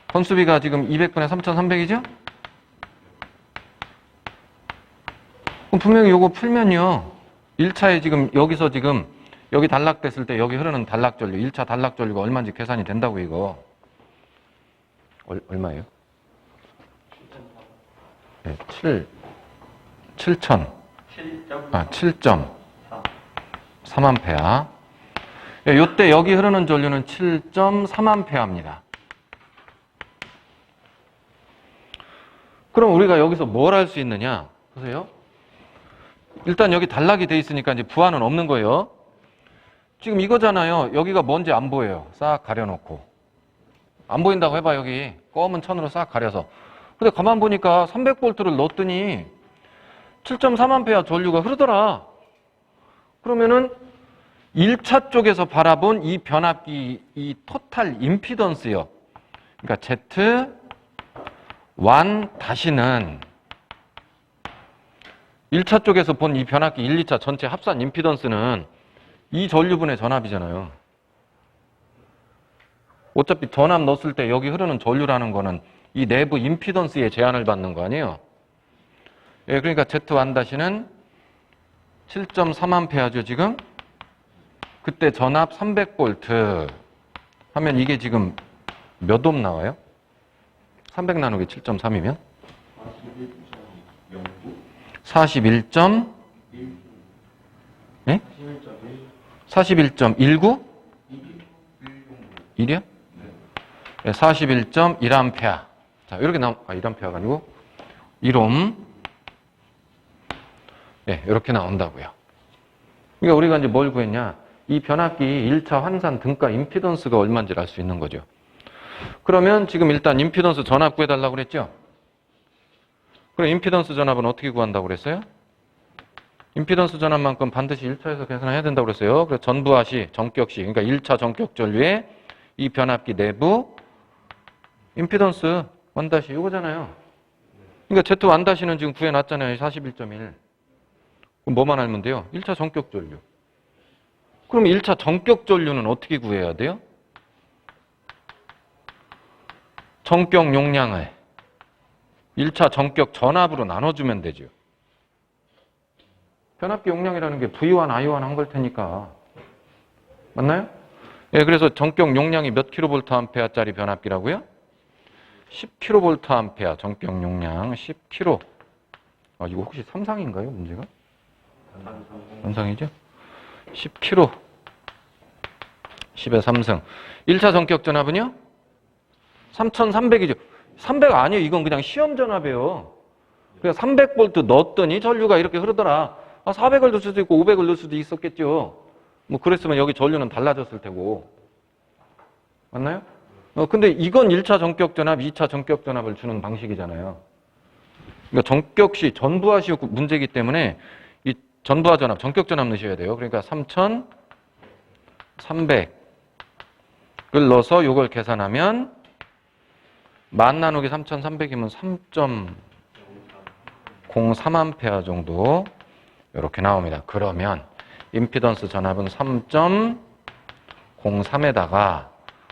건수비가 지금 200분의 3300이죠? 그럼 분명히 요거 풀면요. 1차에 지금 여기서 지금 여기 단락됐을 때 여기 흐르는 단락 전류, 1차 단락 전류가 얼마인지 계산이 된다고 이거. 얼마예요? 네, 7.3A. 요때 여기 흐르는 전류는 7.3A입니다. 그럼 우리가 여기서 뭘 할 수 있느냐? 보세요. 일단 여기 단락이 돼 있으니까 이제 부하는 없는 거예요. 지금 이거잖아요. 여기가 뭔지 안 보여요. 싹 가려놓고. 안 보인다고 해봐, 여기. 검은 천으로 싹 가려서. 근데 가만 보니까 300V를 넣었더니 7.3A 전류가 흐르더라. 그러면은 1차 쪽에서 바라본 이 변압기, 이 토탈 임피던스요. 그러니까 Z1 다시는 1차 쪽에서 본 이 변압기 1, 2차 전체 합산 임피던스는 이 전류분의 전압이잖아요. 어차피 전압 넣었을 때 여기 흐르는 전류라는 거는 이 내부 임피던스에 제한을 받는 거 아니에요? 예, 그러니까 Z1 다시는 7.3A죠, 지금? 그때 전압 300V 하면 이게 지금 몇 옴 나와요? 300 나누기 7.3이면? 41. 네? 41.19? 1이요? 네, 41.1A. 자, 이렇게 1A가 아니고 1옴. 네, 이렇게 나온다고요. 그러니까 우리가 이제 뭘 구했냐? 이 변압기 1차 환산 등가 임피던스가 얼마인지를 알 수 있는 거죠. 그러면 지금 일단 임피던스 전압 구해달라고 그랬죠? 그럼 임피던스 전압은 어떻게 구한다고 그랬어요? 임피던스 전압만큼 반드시 1차에서 계산해야 된다고 그랬어요. 그래서 전부하시, 전격시, 그러니까 1차 전격 전류의 이 변압기 내부 임피던스 1다시 이거잖아요. 그러니까 Z1 다시는 지금 구해놨잖아요. 41.1. 그럼 뭐만 알면 돼요? 1차 전격 전류. 그럼 1차 전격 전류는 어떻게 구해야 돼요? 전격 용량을 1차 전격 전압으로 나눠주면 되죠. 변압기 용량이라는 게 V1, I1 한 걸 테니까. 맞나요? 예, 그래서 전격 용량이 몇 kVA짜리 변압기라고요? 10kVA 전격 용량 10kV. 이거 혹시 삼상인가요, 문제가? 삼상이죠? 10kV. 10의 3승. 1차 전격 전압은요? 3300이죠. 300 아니에요. 이건 그냥 시험 전압이에요. 그냥 300V 넣었더니 전류가 이렇게 흐르더라. 400을 넣을 수도 있고 500을 넣을 수도 있었겠죠. 뭐 그랬으면 여기 전류는 달라졌을 테고. 맞나요? 근데 이건 1차 전격 전압, 2차 전격 전압을 주는 방식이잖아요. 그러니까 전격시, 전부하시 문제이기 때문에 이 전부하 전압, 전격 전압 넣으셔야 돼요. 그러니까 3300을 넣어서 이걸 계산하면 만 나누기 3300이면 3.03A 정도 이렇게 나옵니다. 그러면 임피던스 전압은 0.03에다가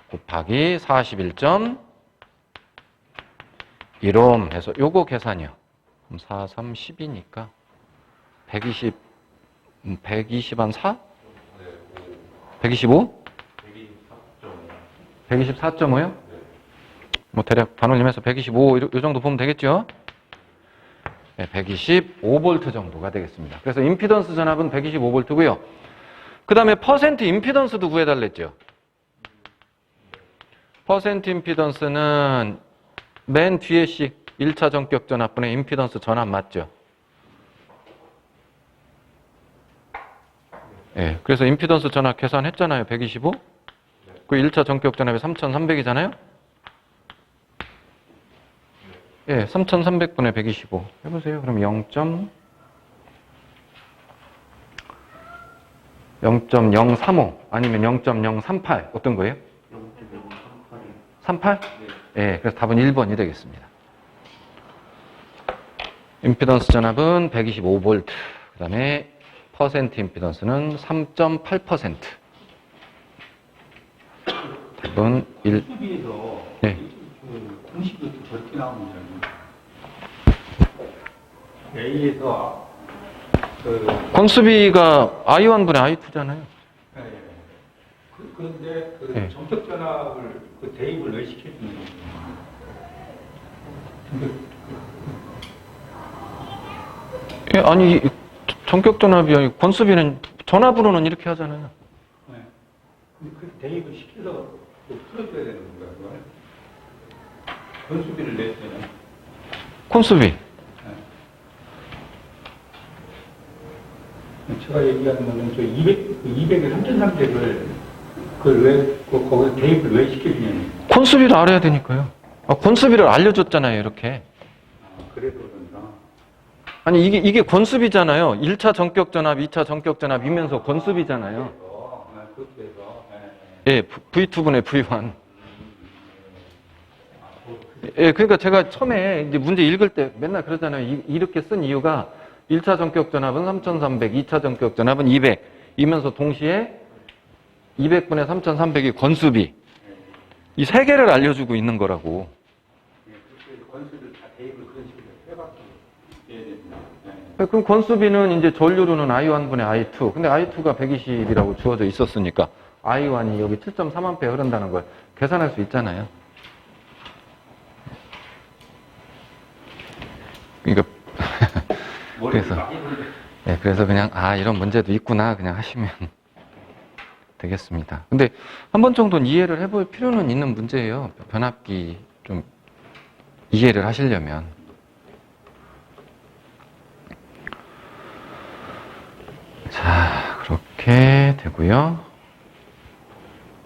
곱하기 41.1옴 해서 요거 계산이요. 그럼 4, 3, 10이니까 120 한 4? 125? 124.5요? 뭐 대략 반올림해서 125 요 정도 보면 되겠죠? 네, 125V 정도가 되겠습니다. 그래서 임피던스 전압은 125V고요. 그 다음에 퍼센트 임피던스도 구해달랬죠. 퍼센트 임피던스는 맨 뒤에 식 1차 전격 전압분의 임피던스 전압 맞죠? 예, 그래서 임피던스 전압 계산했잖아요. 125. 그 1차 전격 전압이 3,300이잖아요. 예, 3,300분의 125. 해보세요. 그럼 0.035 아니면 0.038 어떤 거예요? 38? 예, 그래서 답은 1번이 되겠습니다. 임피던스 전압은 125V. 그 다음에 퍼센트 임피던스는 3.8%. 답은 1. 수비에서 네. 그 공식이 저렇게 나오는 거잖아요. A에서 건수비가 I1분의 I2잖아요. 그런데 그 네. 전격 전압을 그 대입을 왜 시켜주는 거예요? 예, 아니 전격 전압이 아니고 건수비는 전압으로는 이렇게 하잖아요. 네. 근데 그 대입을 시켜서 또 풀어줘야 되는 건가요? 그걸? 건수비를 낼 때는. 건수비. 제가 얘기하는 거는 저 200에 3,300을 그걸 왜 거기 대입을 왜 시켜주냐면. 건수비를 알아야 되니까요. 건수비를 알려줬잖아요, 이렇게. 그래서 그런가. 아니 이게 건수비잖아요. 1차 전격 전압, 2차 전격 전압이면서 건수비잖아요. 그렇게 해서. 예, V2분의 V1. 예, 그러니까 제가 처음에 이제 문제 읽을 때 맨날 그러잖아요. 이렇게 쓴 이유가 1차 전격 전압은 3,300, 2차 전격 전압은 200 이면서 동시에 200분의 3,300이 건수비. 이 세 개를 알려주고 있는 거라고. 건수를 다 대입을 그런 식으로 해갖고 해야 됩니다. 그럼 건수비는 이제 전류로는 I1분의 I2. 근데 I2가 120이라고 주어져 있었으니까 I1이 여기 7.3A 흐른다는 걸 계산할 수 있잖아요. 그러니까 그래서 그냥 이런 문제도 있구나 그냥 하시면 되겠습니다. 근데 한 번 정도는 이해를 해볼 필요는 있는 문제예요. 변압기 좀 이해를 하시려면. 자, 그렇게 되고요.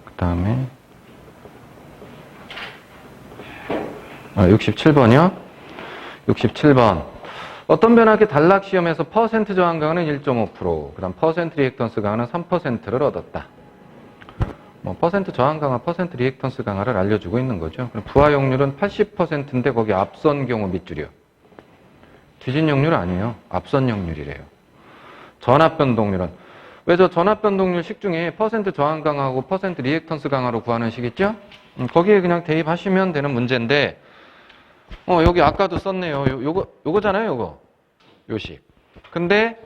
그 다음에 67번이요. 67번. 어떤 변압기 단락 시험에서 퍼센트 저항강은 1.5%, 그 다음 퍼센트 리액턴스 강은 3%를 얻었다. 뭐 퍼센트 저항 강화, 퍼센트 리액턴스 강화를 알려주고 있는 거죠. 그럼 부하용률은 80%인데 거기 앞선 경우 밑줄이요. 뒤진 역률 아니에요. 앞선 역률이래요. 전압 변동률은 왜 저 전압 변동률 식 중에 퍼센트 저항 강화하고 퍼센트 리액턴스 강화로 구하는 식 있죠? 거기에 그냥 대입하시면 되는 문제인데 여기 아까도 썼네요. 요거잖아요, 요거. 요식. 근데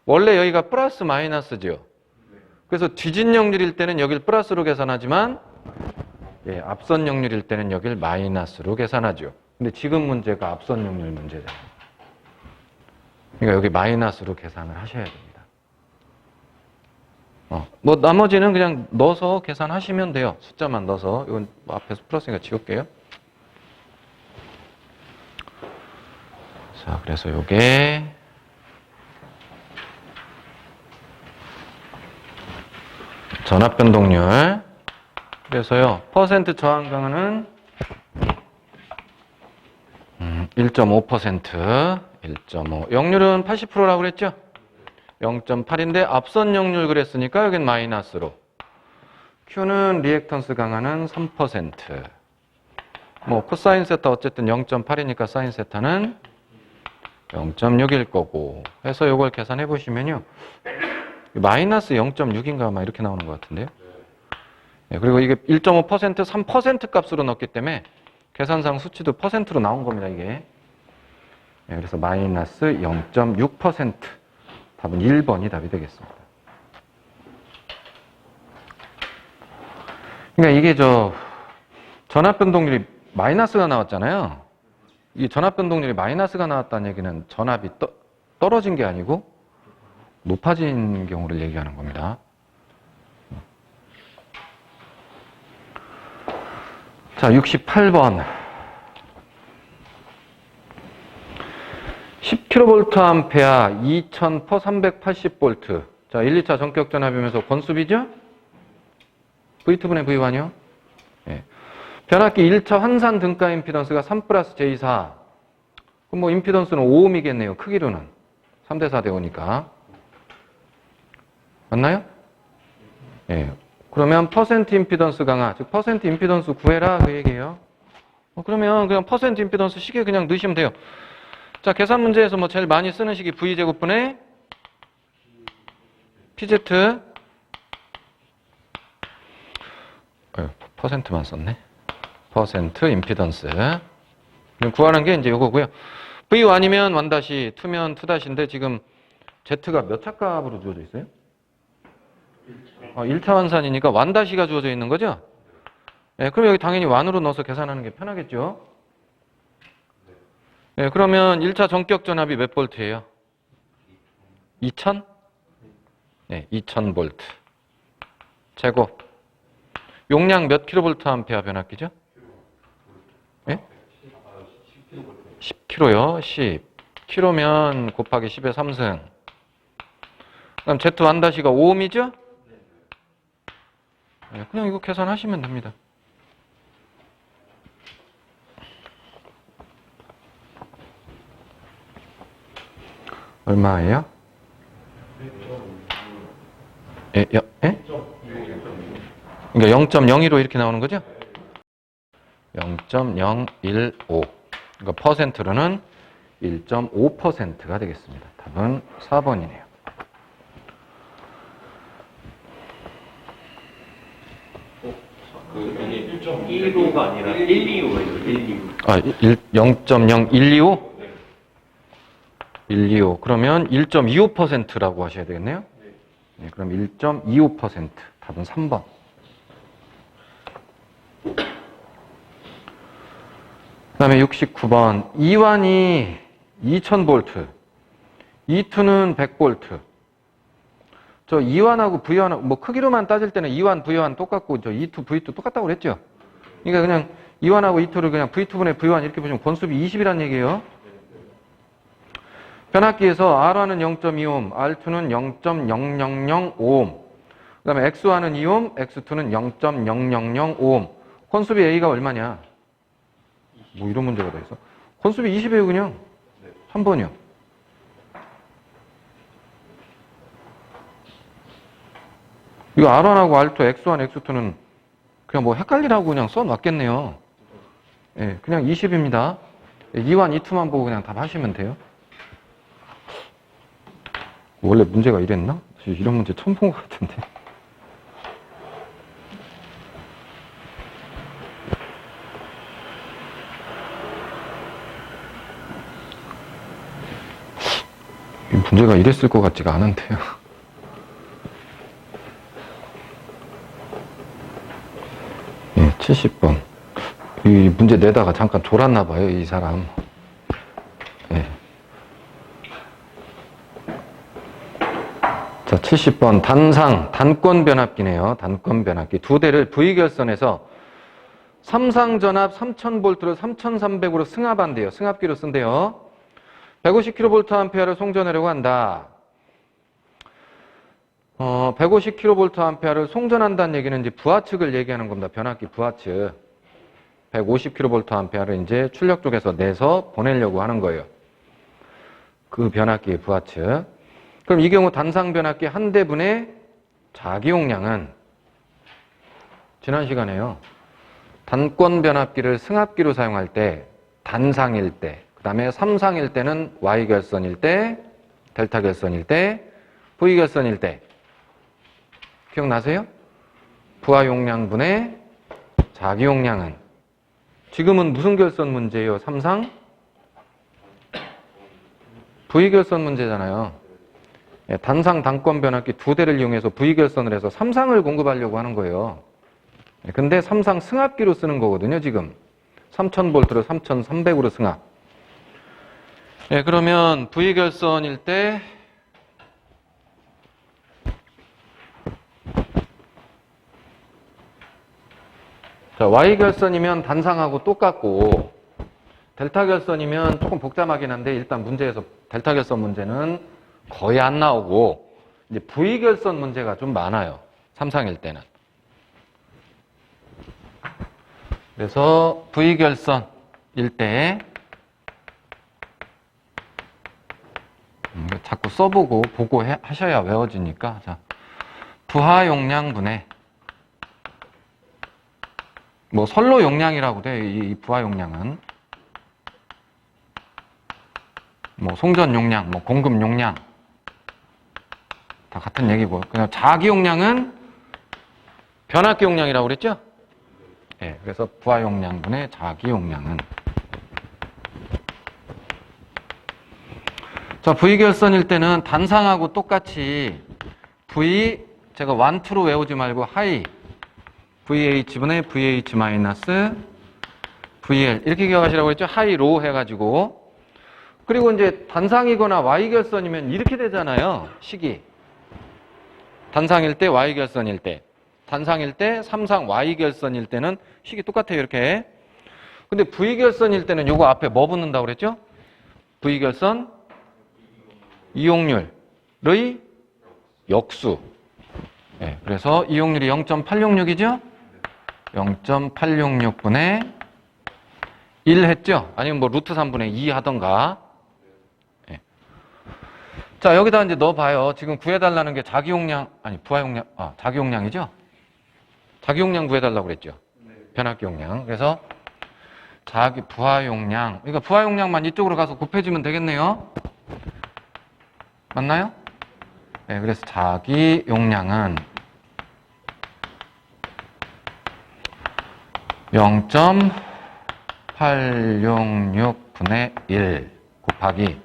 원래 여기가 플러스 마이너스죠. 그래서 뒤진 역률일 때는 여길 플러스로 계산하지만 앞선 역률일 때는 여길 마이너스로 계산하죠. 근데 지금 문제가 앞선 역률 문제잖아요. 그러니까 여기 마이너스로 계산을 하셔야 됩니다. 뭐 나머지는 그냥 넣어서 계산하시면 돼요. 숫자만 넣어서. 이건 뭐 앞에서 플러스니까 지울게요. 자, 그래서 요게 전압 변동률. 그래서요, 퍼센트 저항 강화는 1.5%, 1.5. 역률은 80%라고 그랬죠? 0.8인데 앞선 역률 그랬으니까 여긴 마이너스로. Q는 리액턴스 강화는 3%. 뭐 코사인 세타 어쨌든 0.8이니까 사인 세타는 0.6일 거고. 해서 이걸 계산해 보시면요. 마이너스 0.6인가 아마 이렇게 나오는 것 같은데요. 예, 그리고 이게 1.5%, 3% 값으로 넣었기 때문에 계산상 수치도 퍼센트로 나온 겁니다, 이게. 예, 그래서 마이너스 0.6%. 답은 1번이 답이 되겠습니다. 그러니까 이게 전압 변동률이 마이너스가 나왔잖아요. 이 전압 변동률이 마이너스가 나왔다는 얘기는 전압이 떨어진 게 아니고 높아진 경우를 얘기하는 겁니다. 자, 68번. 10kVA 2000퍼 380V. 자, 1, 2차 전격 전압이면서 권수비죠? V2분의 V1이요? 예. 변압기 1차 환산 등가 임피던스가 3 플러스 J4. 그럼 뭐 임피던스는 5ohm이겠네요. 크기로는. 3대 4대 5니까. 맞나요? 예. 그러면 퍼센트 임피던스 강화, 즉 퍼센트 임피던스 구해라 그 얘기예요. 그러면 그냥 퍼센트 임피던스 식에 그냥 넣으시면 돼요. 자, 계산 문제에서 뭐 제일 많이 쓰는 식이 V제곱분의 PZ. 퍼센트만 썼네. 퍼센트 임피던스. 구하는 게 이제 요거고요. V1이면 1다시, 2면 2다시인데 지금 Z가 몇 차 값으로 주어져 있어요? 1차 환산이니까 1다시가 주어져 있는 거죠? 네, 그럼 여기 당연히 1으로 넣어서 계산하는 게 편하겠죠? 네, 그러면 1차 전격 전압이 몇 볼트예요? 2000? 네, 2000V. 제곱. 용량 몇 킬로볼트 암페어 변압기죠? 네? 10kg요. 10. kg면 곱하기 10의 3승. 그럼 Z1-가 5ohm이죠? 네, 그냥 이거 계산하시면 됩니다. 얼마예요? 예? 그러니까 0.01로 이렇게 나오는 거죠? 0.015. 그러니까 퍼센트로는 1.5%가 되겠습니다. 답은 4번이네요. 이게 1.15가 아니라 125예요. 0.0125? 125. 그러면 1.25%라고 하셔야 되겠네요. 네, 그럼 1.25%. 답은 3번. 그 다음에 69번. E1이 2000V, E2는 100V. 저 E1하고 V1, 뭐 크기로만 따질 때는 E1, V1 똑같고, 저 E2, V2 똑같다고 그랬죠? 그러니까 그냥 E1하고 E2를 그냥 V2분의 V1 이렇게 보시면 권수비 20이란 얘기예요. 변압기에서 R1은 0.2ohm, R2는 0.0005ohm, 그 다음에 X1은 2ohm, X2는 0.000ohm. 권수비 A가 얼마냐? 뭐 이런 문제가 다 있어. 권수비 20이에요, 그냥. 3번이요. 이거 R1하고 R2, X1, X2는 그냥 뭐 헷갈리라고 그냥 써놨겠네요. 예, 그냥 20입니다. 2와 2,2만 보고 그냥 답하시면 돼요. 원래 문제가 이랬나? 이런 문제 처음 본 것 같은데. 이 문제가 이랬을 것 같지가 않은데요. 예, 70번. 이 문제 내다가 잠깐 졸았나 봐요, 이 사람. 예. 자, 70번. 단권 변압기네요. 단권 변압기. 두 대를 V결선에서 삼상전압 3000V를 3300으로 승합한대요. 승합기로 쓴대요. 150kVA를 송전하려고 한다. 150kVA를 송전한다는 얘기는 이제 부하측을 얘기하는 겁니다. 변압기 부하측. 150kVA를 이제 출력 쪽에서 내서 보내려고 하는 거예요. 그 변압기의 부하측. 그럼 이 경우 단상 변압기 한 대분의 자기용량은 지난 시간에요. 단권 변압기를 승합기로 사용할 때 단상일 때, 그 다음에 삼상일 때는 Y결선일 때, 델타결선일 때, V결선일 때. 기억나세요? 부하 용량분의 자기 용량은 지금은 무슨 결선 문제예요? 삼상 V 결선 문제잖아요. 예, 단상 단권 변압기 두 대를 이용해서 V 결선을 해서 삼상을 공급하려고 하는 거예요. 예, 근데 삼상 승합기로 쓰는 거거든요, 지금. 3000V로 3300으로 승합. 예, 그러면 V 결선일 때 자, Y 결선이면 단상하고 똑같고 델타 결선이면 조금 복잡하긴 한데 일단 문제에서 델타 결선 문제는 거의 안 나오고 이제 V 결선 문제가 좀 많아요. 삼상일 때는. 그래서 V 결선일 때 자꾸 써보고 보고 하셔야 외워지니까 자, 부하 용량분의 뭐 선로 용량이라고 돼. 이 부하 용량은 뭐 송전 용량, 뭐 공급 용량 다 같은 얘기고 그냥 자기 용량은 변압기 용량이라고 그랬죠? 예, 그래서 부하 용량분의 자기 용량은 자, V 결선일 때는 단상하고 똑같이 V 제가 1, 2로 외우지 말고 하이 VH분의 VH 마이너스 VL 이렇게 기억하시라고 했죠? 하이로 해가지고 그리고 이제 단상이거나 Y 결선이면 이렇게 되잖아요. 식이 단상일 때 Y 결선일 때 단상일 때 삼상 Y 결선일 때는 식이 똑같아요. 이렇게 근데 V 결선일 때는 요거 앞에 뭐 붙는다고 그랬죠? V 결선 이용률의 역수 네, 그래서 이용률이 0.866이죠? 0.866분의 1 했죠? 아니면 뭐 루트 3분의 2 하던가. 네. 자, 여기다 이제 넣어봐요. 지금 구해달라는 게 자기 용량, 아니, 부하 용량, 자기 용량이죠? 자기 용량 구해달라고 그랬죠? 변압기 용량. 그래서 자기 부하 용량. 그러니까 부하 용량만 이쪽으로 가서 곱해주면 되겠네요? 맞나요? 네, 그래서 자기 용량은 0.866분의 1 곱하기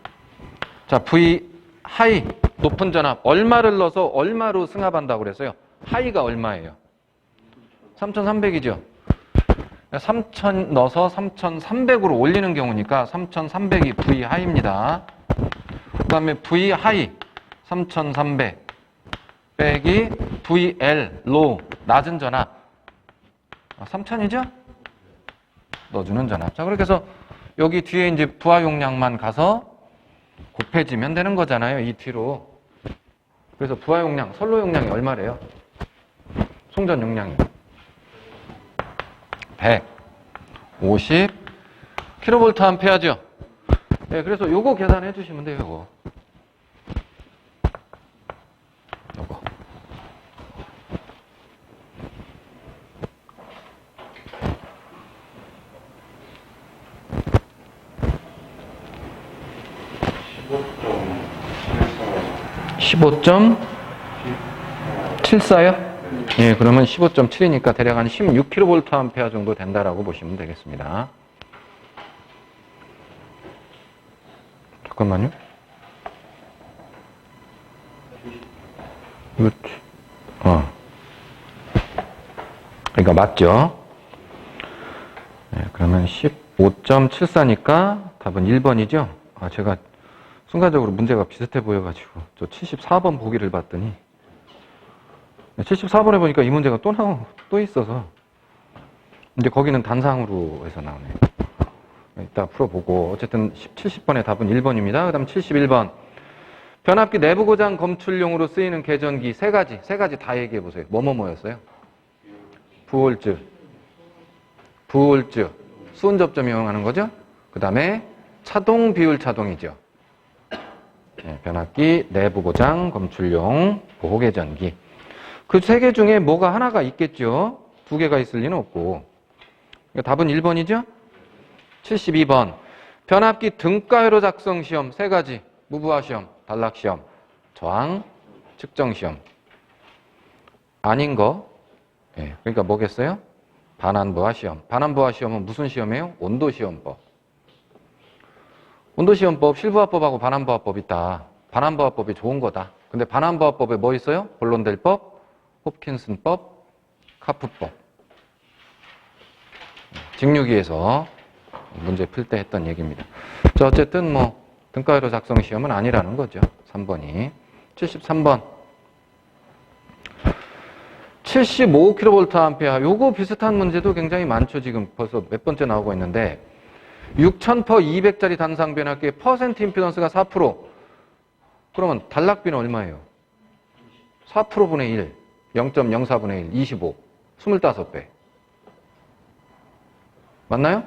자 V 하이 높은 전압 얼마를 넣어서 얼마로 승합한다고 그랬어요? 하이가 얼마예요? 3300이죠. 3000 넣어서 3300으로 올리는 경우니까 3300이 V 하이입니다. 그 다음에 V 하이 3300 빼기 VL 로 낮은 전압 3000이죠? 넣어주는 전압. 자, 그렇게 해서 여기 뒤에 이제 부하 용량만 가서 곱해지면 되는 거잖아요. 이 뒤로. 그래서 부하 용량, 선로 용량이 얼마래요? 송전 용량이 150 킬로볼트 암페어죠. 네, 그래서 요거 계산해 주시면 돼요. 요거. 15.74요? 예, 그러면 15.7이니까 대략 한 16kVA 정도 된다라고 보시면 되겠습니다. 잠깐만요. 그러니까 맞죠? 네, 그러면 15.74니까 답은 1번이죠? 제가 순간적으로 문제가 비슷해 보여가지고 저 74번 보기를 봤더니 74번에 보니까 이 문제가 또 있어서 이제 거기는 단상으로 해서 나오네요. 이따 풀어보고 어쨌든 70번의 답은 1번입니다. 그 다음 71번 변압기 내부 고장 검출용으로 쓰이는 계전기 세 가지 다 얘기해 보세요. 뭐였어요? 부홀즈, 수온 접점 이용하는 거죠. 그 다음에 차동 비율 차동이죠. 네, 변압기 내부 고장 검출용 보호 계전기. 그 세 개 중에 뭐가 하나가 있겠죠. 두 개가 있을 리는 없고. 답은 1번이죠. 72번 변압기 등가회로 작성 시험 세 가지. 무부하 시험, 단락 시험, 저항 측정 시험. 아닌 거 예, 그러니까 뭐겠어요? 반환부하 시험. 반환부하 시험은 무슨 시험이에요? 온도시험법. 온도시험법, 실부화법하고 반환부화법 있다. 반환부화법이 좋은 거다. 근데 반환부화법에 뭐 있어요? 본론델법, 홉킨슨법, 카프법. 직육위에서 문제 풀 때 했던 얘기입니다. 자, 어쨌든 뭐 등가회로 작성 시험은 아니라는 거죠. 3번이. 73번. 75kVA. 요거 비슷한 문제도 굉장히 많죠. 지금 벌써 몇 번째 나오고 있는데 6000퍼 200짜리 단상 변압기의 퍼센트 임피던스가 4%. 그러면 단락비는 얼마예요? 4%분의 1. 0.04분의 1. 25. 25배. 맞나요?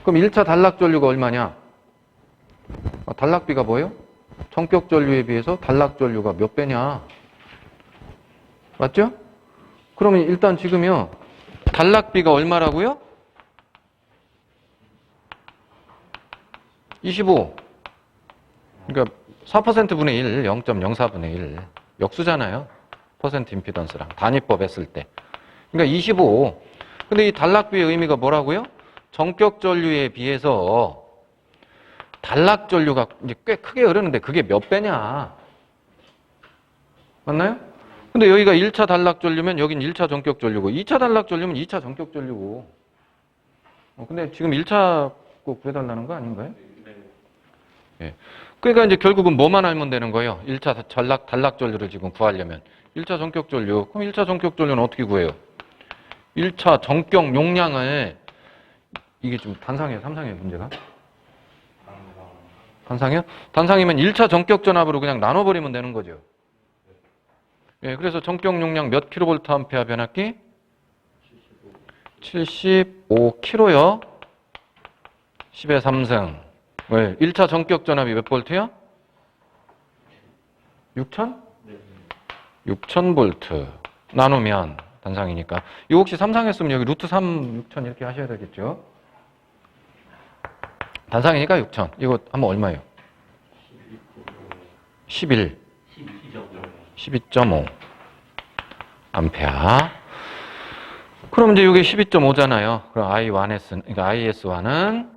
그럼 1차 단락 전류가 얼마냐? 단락비가 뭐예요? 전격 전류에 비해서 단락 전류가 몇 배냐? 맞죠? 그러면 일단 지금요. 단락비가 얼마라고요? 25. 그러니까 4%분의 1, 0.04분의 1. 역수잖아요. 퍼센트 임피던스랑 단위법 했을 때. 그러니까 25. 근데 이 단락비의 의미가 뭐라고요? 전격 전류에 비해서 단락 전류가 이제 꽤 크게 흐르는데 그게 몇 배냐? 맞나요? 근데 여기가 1차 단락 전류면 여긴 1차 전격 전류고 2차 단락 전류면 2차 전격 전류고. 근데 지금 1차 꼭 구해달라는 거 아닌가요? 예. 그러니까 이제 결국은 뭐만 알면 되는 거예요? 1차 단락 전류를 지금 구하려면 1차 전격 전류. 그럼 1차 전격 전류는 어떻게 구해요? 1차 전격 용량을 이게 좀 단상이에요, 삼상이에요, 문제가? 단상이요? 단상이면 1차 전격 전압으로 그냥 나눠버리면 되는 거죠. 예, 그래서 전격 용량 몇 킬로볼트 암페어 변압기? 75kg요. 10의 3승. 왜? 1차 전격 전압이 몇 볼트요? 6,000? 6,000볼트. 나누면 단상이니까. 이거 혹시 3상 했으면 여기 루트 3, 6,000 이렇게 하셔야 되겠죠? 단상이니까 6,000. 이거 한번 얼마예요? 11. 12.5 암페어. 그럼 이제 이게 12.5잖아요. 그럼 I1S, 그러니까 IS1은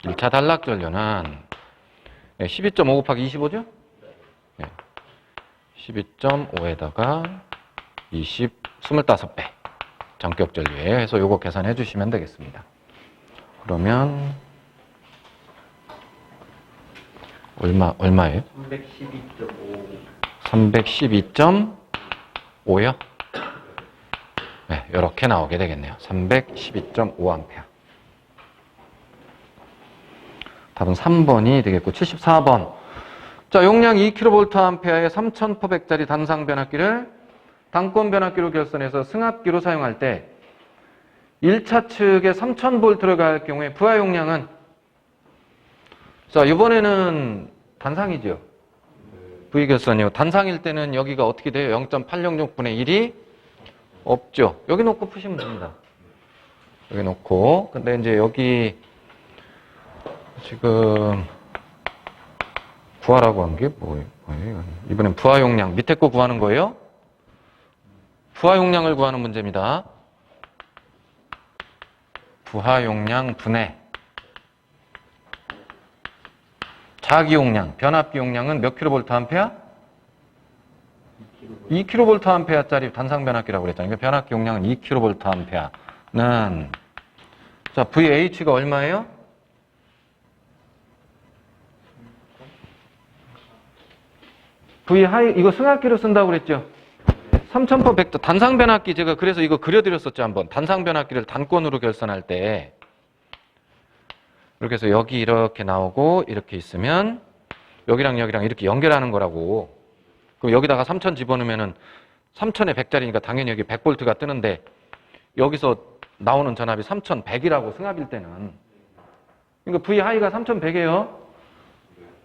1차 단락 전류는 12.5 곱하기 25죠? 12.5에다가 25배 전격 전류예요. 해서 요거 계산해 주시면 되겠습니다. 그러면 얼마예요? 312.5요? 네, 이렇게 나오게 되겠네요. 312.5A. 답은 3번이 되겠고 74번. 자, 용량 2kVA의 3000퍼백짜리 단상 변압기를 단권 변압기로 결선해서 승합기로 사용할 때 1차 측에 3000V를 가할 경우에 부하 용량은, 자, 이번에는 단상이죠. V결선이요. 단상일 때는 여기가 어떻게 돼요? 0.806분의 1이 없죠. 여기 놓고 푸시면 됩니다. 여기 놓고. 근데 이제 여기 지금 구하라고 한 게 뭐예요? 이번엔 부하 용량. 밑에 거 구하는 거예요? 부하 용량을 구하는 문제입니다. 부하 용량 분해 자기 용량, 변압기 용량은 몇 킬로볼트 암페어? 2kV 암페어짜리 단상 변압기라고 그랬잖아요. 그러니까 변압기 용량은 2kV 암페어는, 자, VH가 얼마예요? V 하이, 이거 승합기로 쓴다고 그랬죠? 3000퍼 벡터 단상 변압기, 제가 그래서 이거 그려드렸었죠, 한번. 단상 변압기를 단권으로 결선할 때 이렇게 해서 여기 이렇게 나오고 이렇게 있으면 여기랑 여기랑 이렇게 연결하는 거라고. 그럼 여기다가 3000 집어넣으면은 3000에 100짜리니까 당연히 여기 100V가 뜨는데 여기서 나오는 전압이 3100이라고 승합일 때는. 그러니까 V 하이가 3100이에요.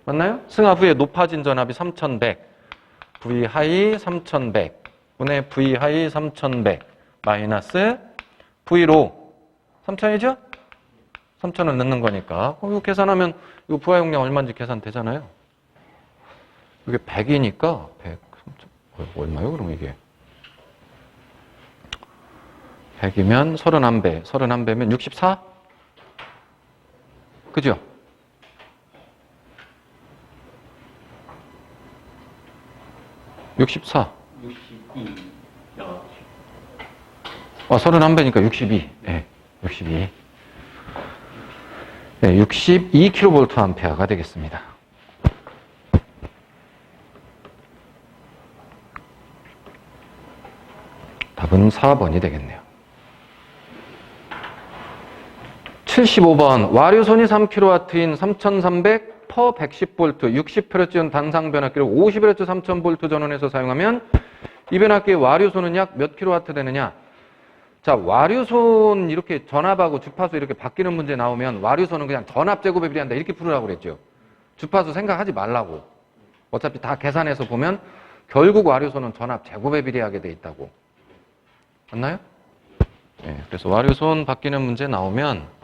맞나요? 승합 후에 높아진 전압이 3100. V 하이 3100 분의 V 하이 3100 마이너스 V로 3000이죠? 3000을 넣는 거니까. 이거 계산하면 이거 부하 용량 얼마인지 계산되잖아요. 이게 100이니까 100, 3000, 얼마요? 그럼 이게 100이면 31배. 31배면 64? 그죠? 64. 62. 31배니까 62. 네, 62. 네, 62kVA가 되겠습니다. 답은 4번이 되겠네요. 75번 와류손이 3kW인 3300 퍼 110V 60Hz 단상 변압기를 50Hz 3000V 전원에서 사용하면 이 변압기의 와류손은 약 몇 kW 되느냐? 자, 와류손 이렇게 전압하고 주파수 이렇게 바뀌는 문제 나오면 와류손은 그냥 전압 제곱에 비례한다 이렇게 풀으라고 그랬죠. 주파수 생각하지 말라고. 어차피 다 계산해서 보면 결국 와류손은 전압 제곱에 비례하게 돼 있다고. 맞나요? 네, 그래서 와류손 바뀌는 문제 나오면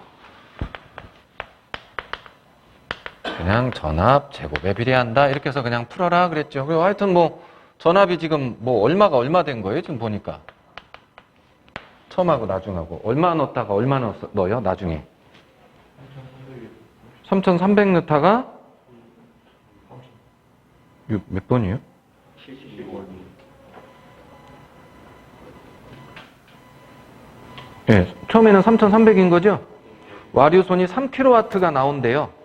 그냥 전압 제곱에 비례한다 이렇게 해서 그냥 풀어라 그랬죠. 그리고 하여튼 뭐 전압이 지금 뭐 얼마가 얼마 된 거예요 지금 보니까. 처음하고 나중하고 얼마 넣었다가 얼마 넣어요 나중에? 3300 넣다가 몇 번이에요? 75원. 네, 처음에는 3300인 거죠? 와류손이 3kW가 나온대요.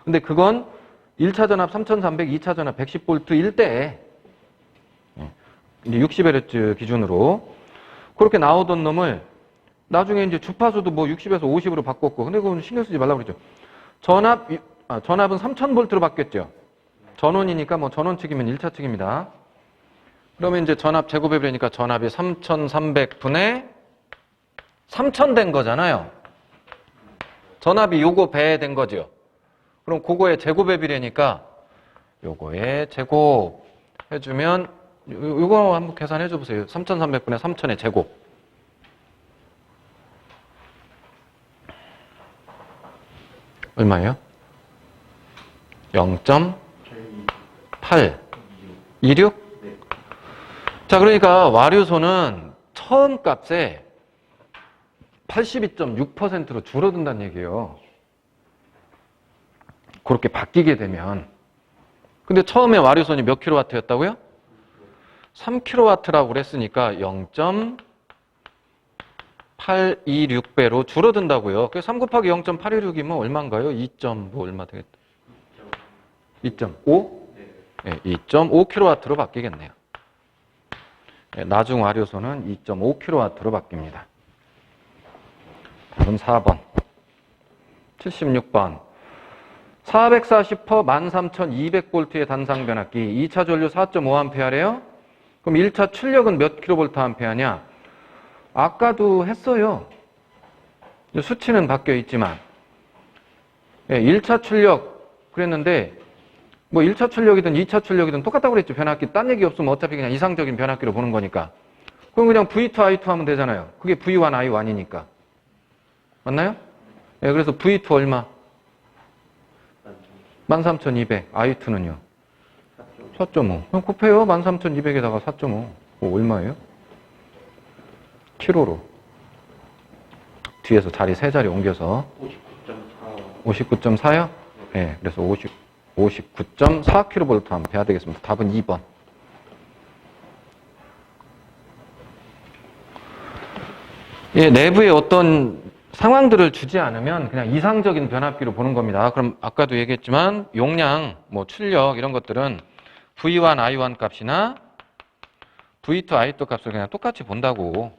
근데 그건 1차 전압 3300, 2차 전압 110V일 때 60Hz 기준으로 그렇게 나오던 놈을 나중에 이제 주파수도 뭐 60에서 50으로 바꿨고 근데 그건 신경 쓰지 말라고 그랬죠. 전압은 3000V로 바뀌었죠. 전원이니까 뭐 전원 측이면 1차 측입니다. 그러면 이제 전압 제곱에 비례니까 전압이 3300분의 3000 된 거잖아요. 전압이 요거 배 된 거죠. 그럼 그거의 제곱에 비례니까 요거의 제곱 해주면 요거 한번 계산해 줘 보세요. 3300분의 3000의 제곱. 얼마예요? 0.826? 네. 자, 그러니까 와류손은 처음 값에 82.6%로 줄어든다는 얘기예요. 그렇게 바뀌게 되면. 근데 처음에 와류손이 몇 킬로와트였다고요? 3kW라고 그랬으니까 0.826배로 줄어든다고요. 그래서 3 곱하기 0.826이면 얼마인가요? 2뭐 얼마 되겠다. 2.5? 네, 2.5kW로 바뀌겠네요. 네, 나중 와류손은 2.5kW로 바뀝니다. 답은 4번. 76번. 440퍼 13200V의 단상 변압기 2차 전류 4.5A래요? 그럼 1차 출력은 몇 kVA냐? 아까도 했어요. 수치는 바뀌어 있지만 1차 출력 그랬는데 뭐 1차 출력이든 2차 출력이든 똑같다고 그랬죠. 변압기 딴 얘기 없으면 어차피 그냥 이상적인 변압기로 보는 거니까. 그럼 그냥 V2, I2 하면 되잖아요. 그게 V1, I1이니까. 맞나요? 네, 그래서 V2 얼마? 13200. I2는요? 4.5. 그럼 곱해요. 13200에다가 4.5. 얼마예요? 킬로로. 뒤에서 자리 세 자리 옮겨서. 59.4. 59.4요? 네, 그래서 59.4kVA 되겠습니다. 답은 2번. 예, 내부에 어떤 상황들을 주지 않으면 그냥 이상적인 변압기로 보는 겁니다. 그럼 아까도 얘기했지만 용량, 뭐 출력 이런 것들은 V1, I1 값이나 V2, I2 값을 그냥 똑같이 본다고.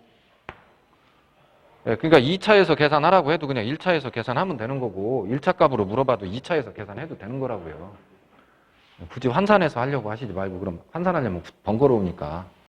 예, 그러니까 2차에서 계산하라고 해도 그냥 1차에서 계산하면 되는 거고 1차 값으로 물어봐도 2차에서 계산해도 되는 거라고요. 굳이 환산해서 하려고 하시지 말고 그럼 환산하려면 번거로우니까.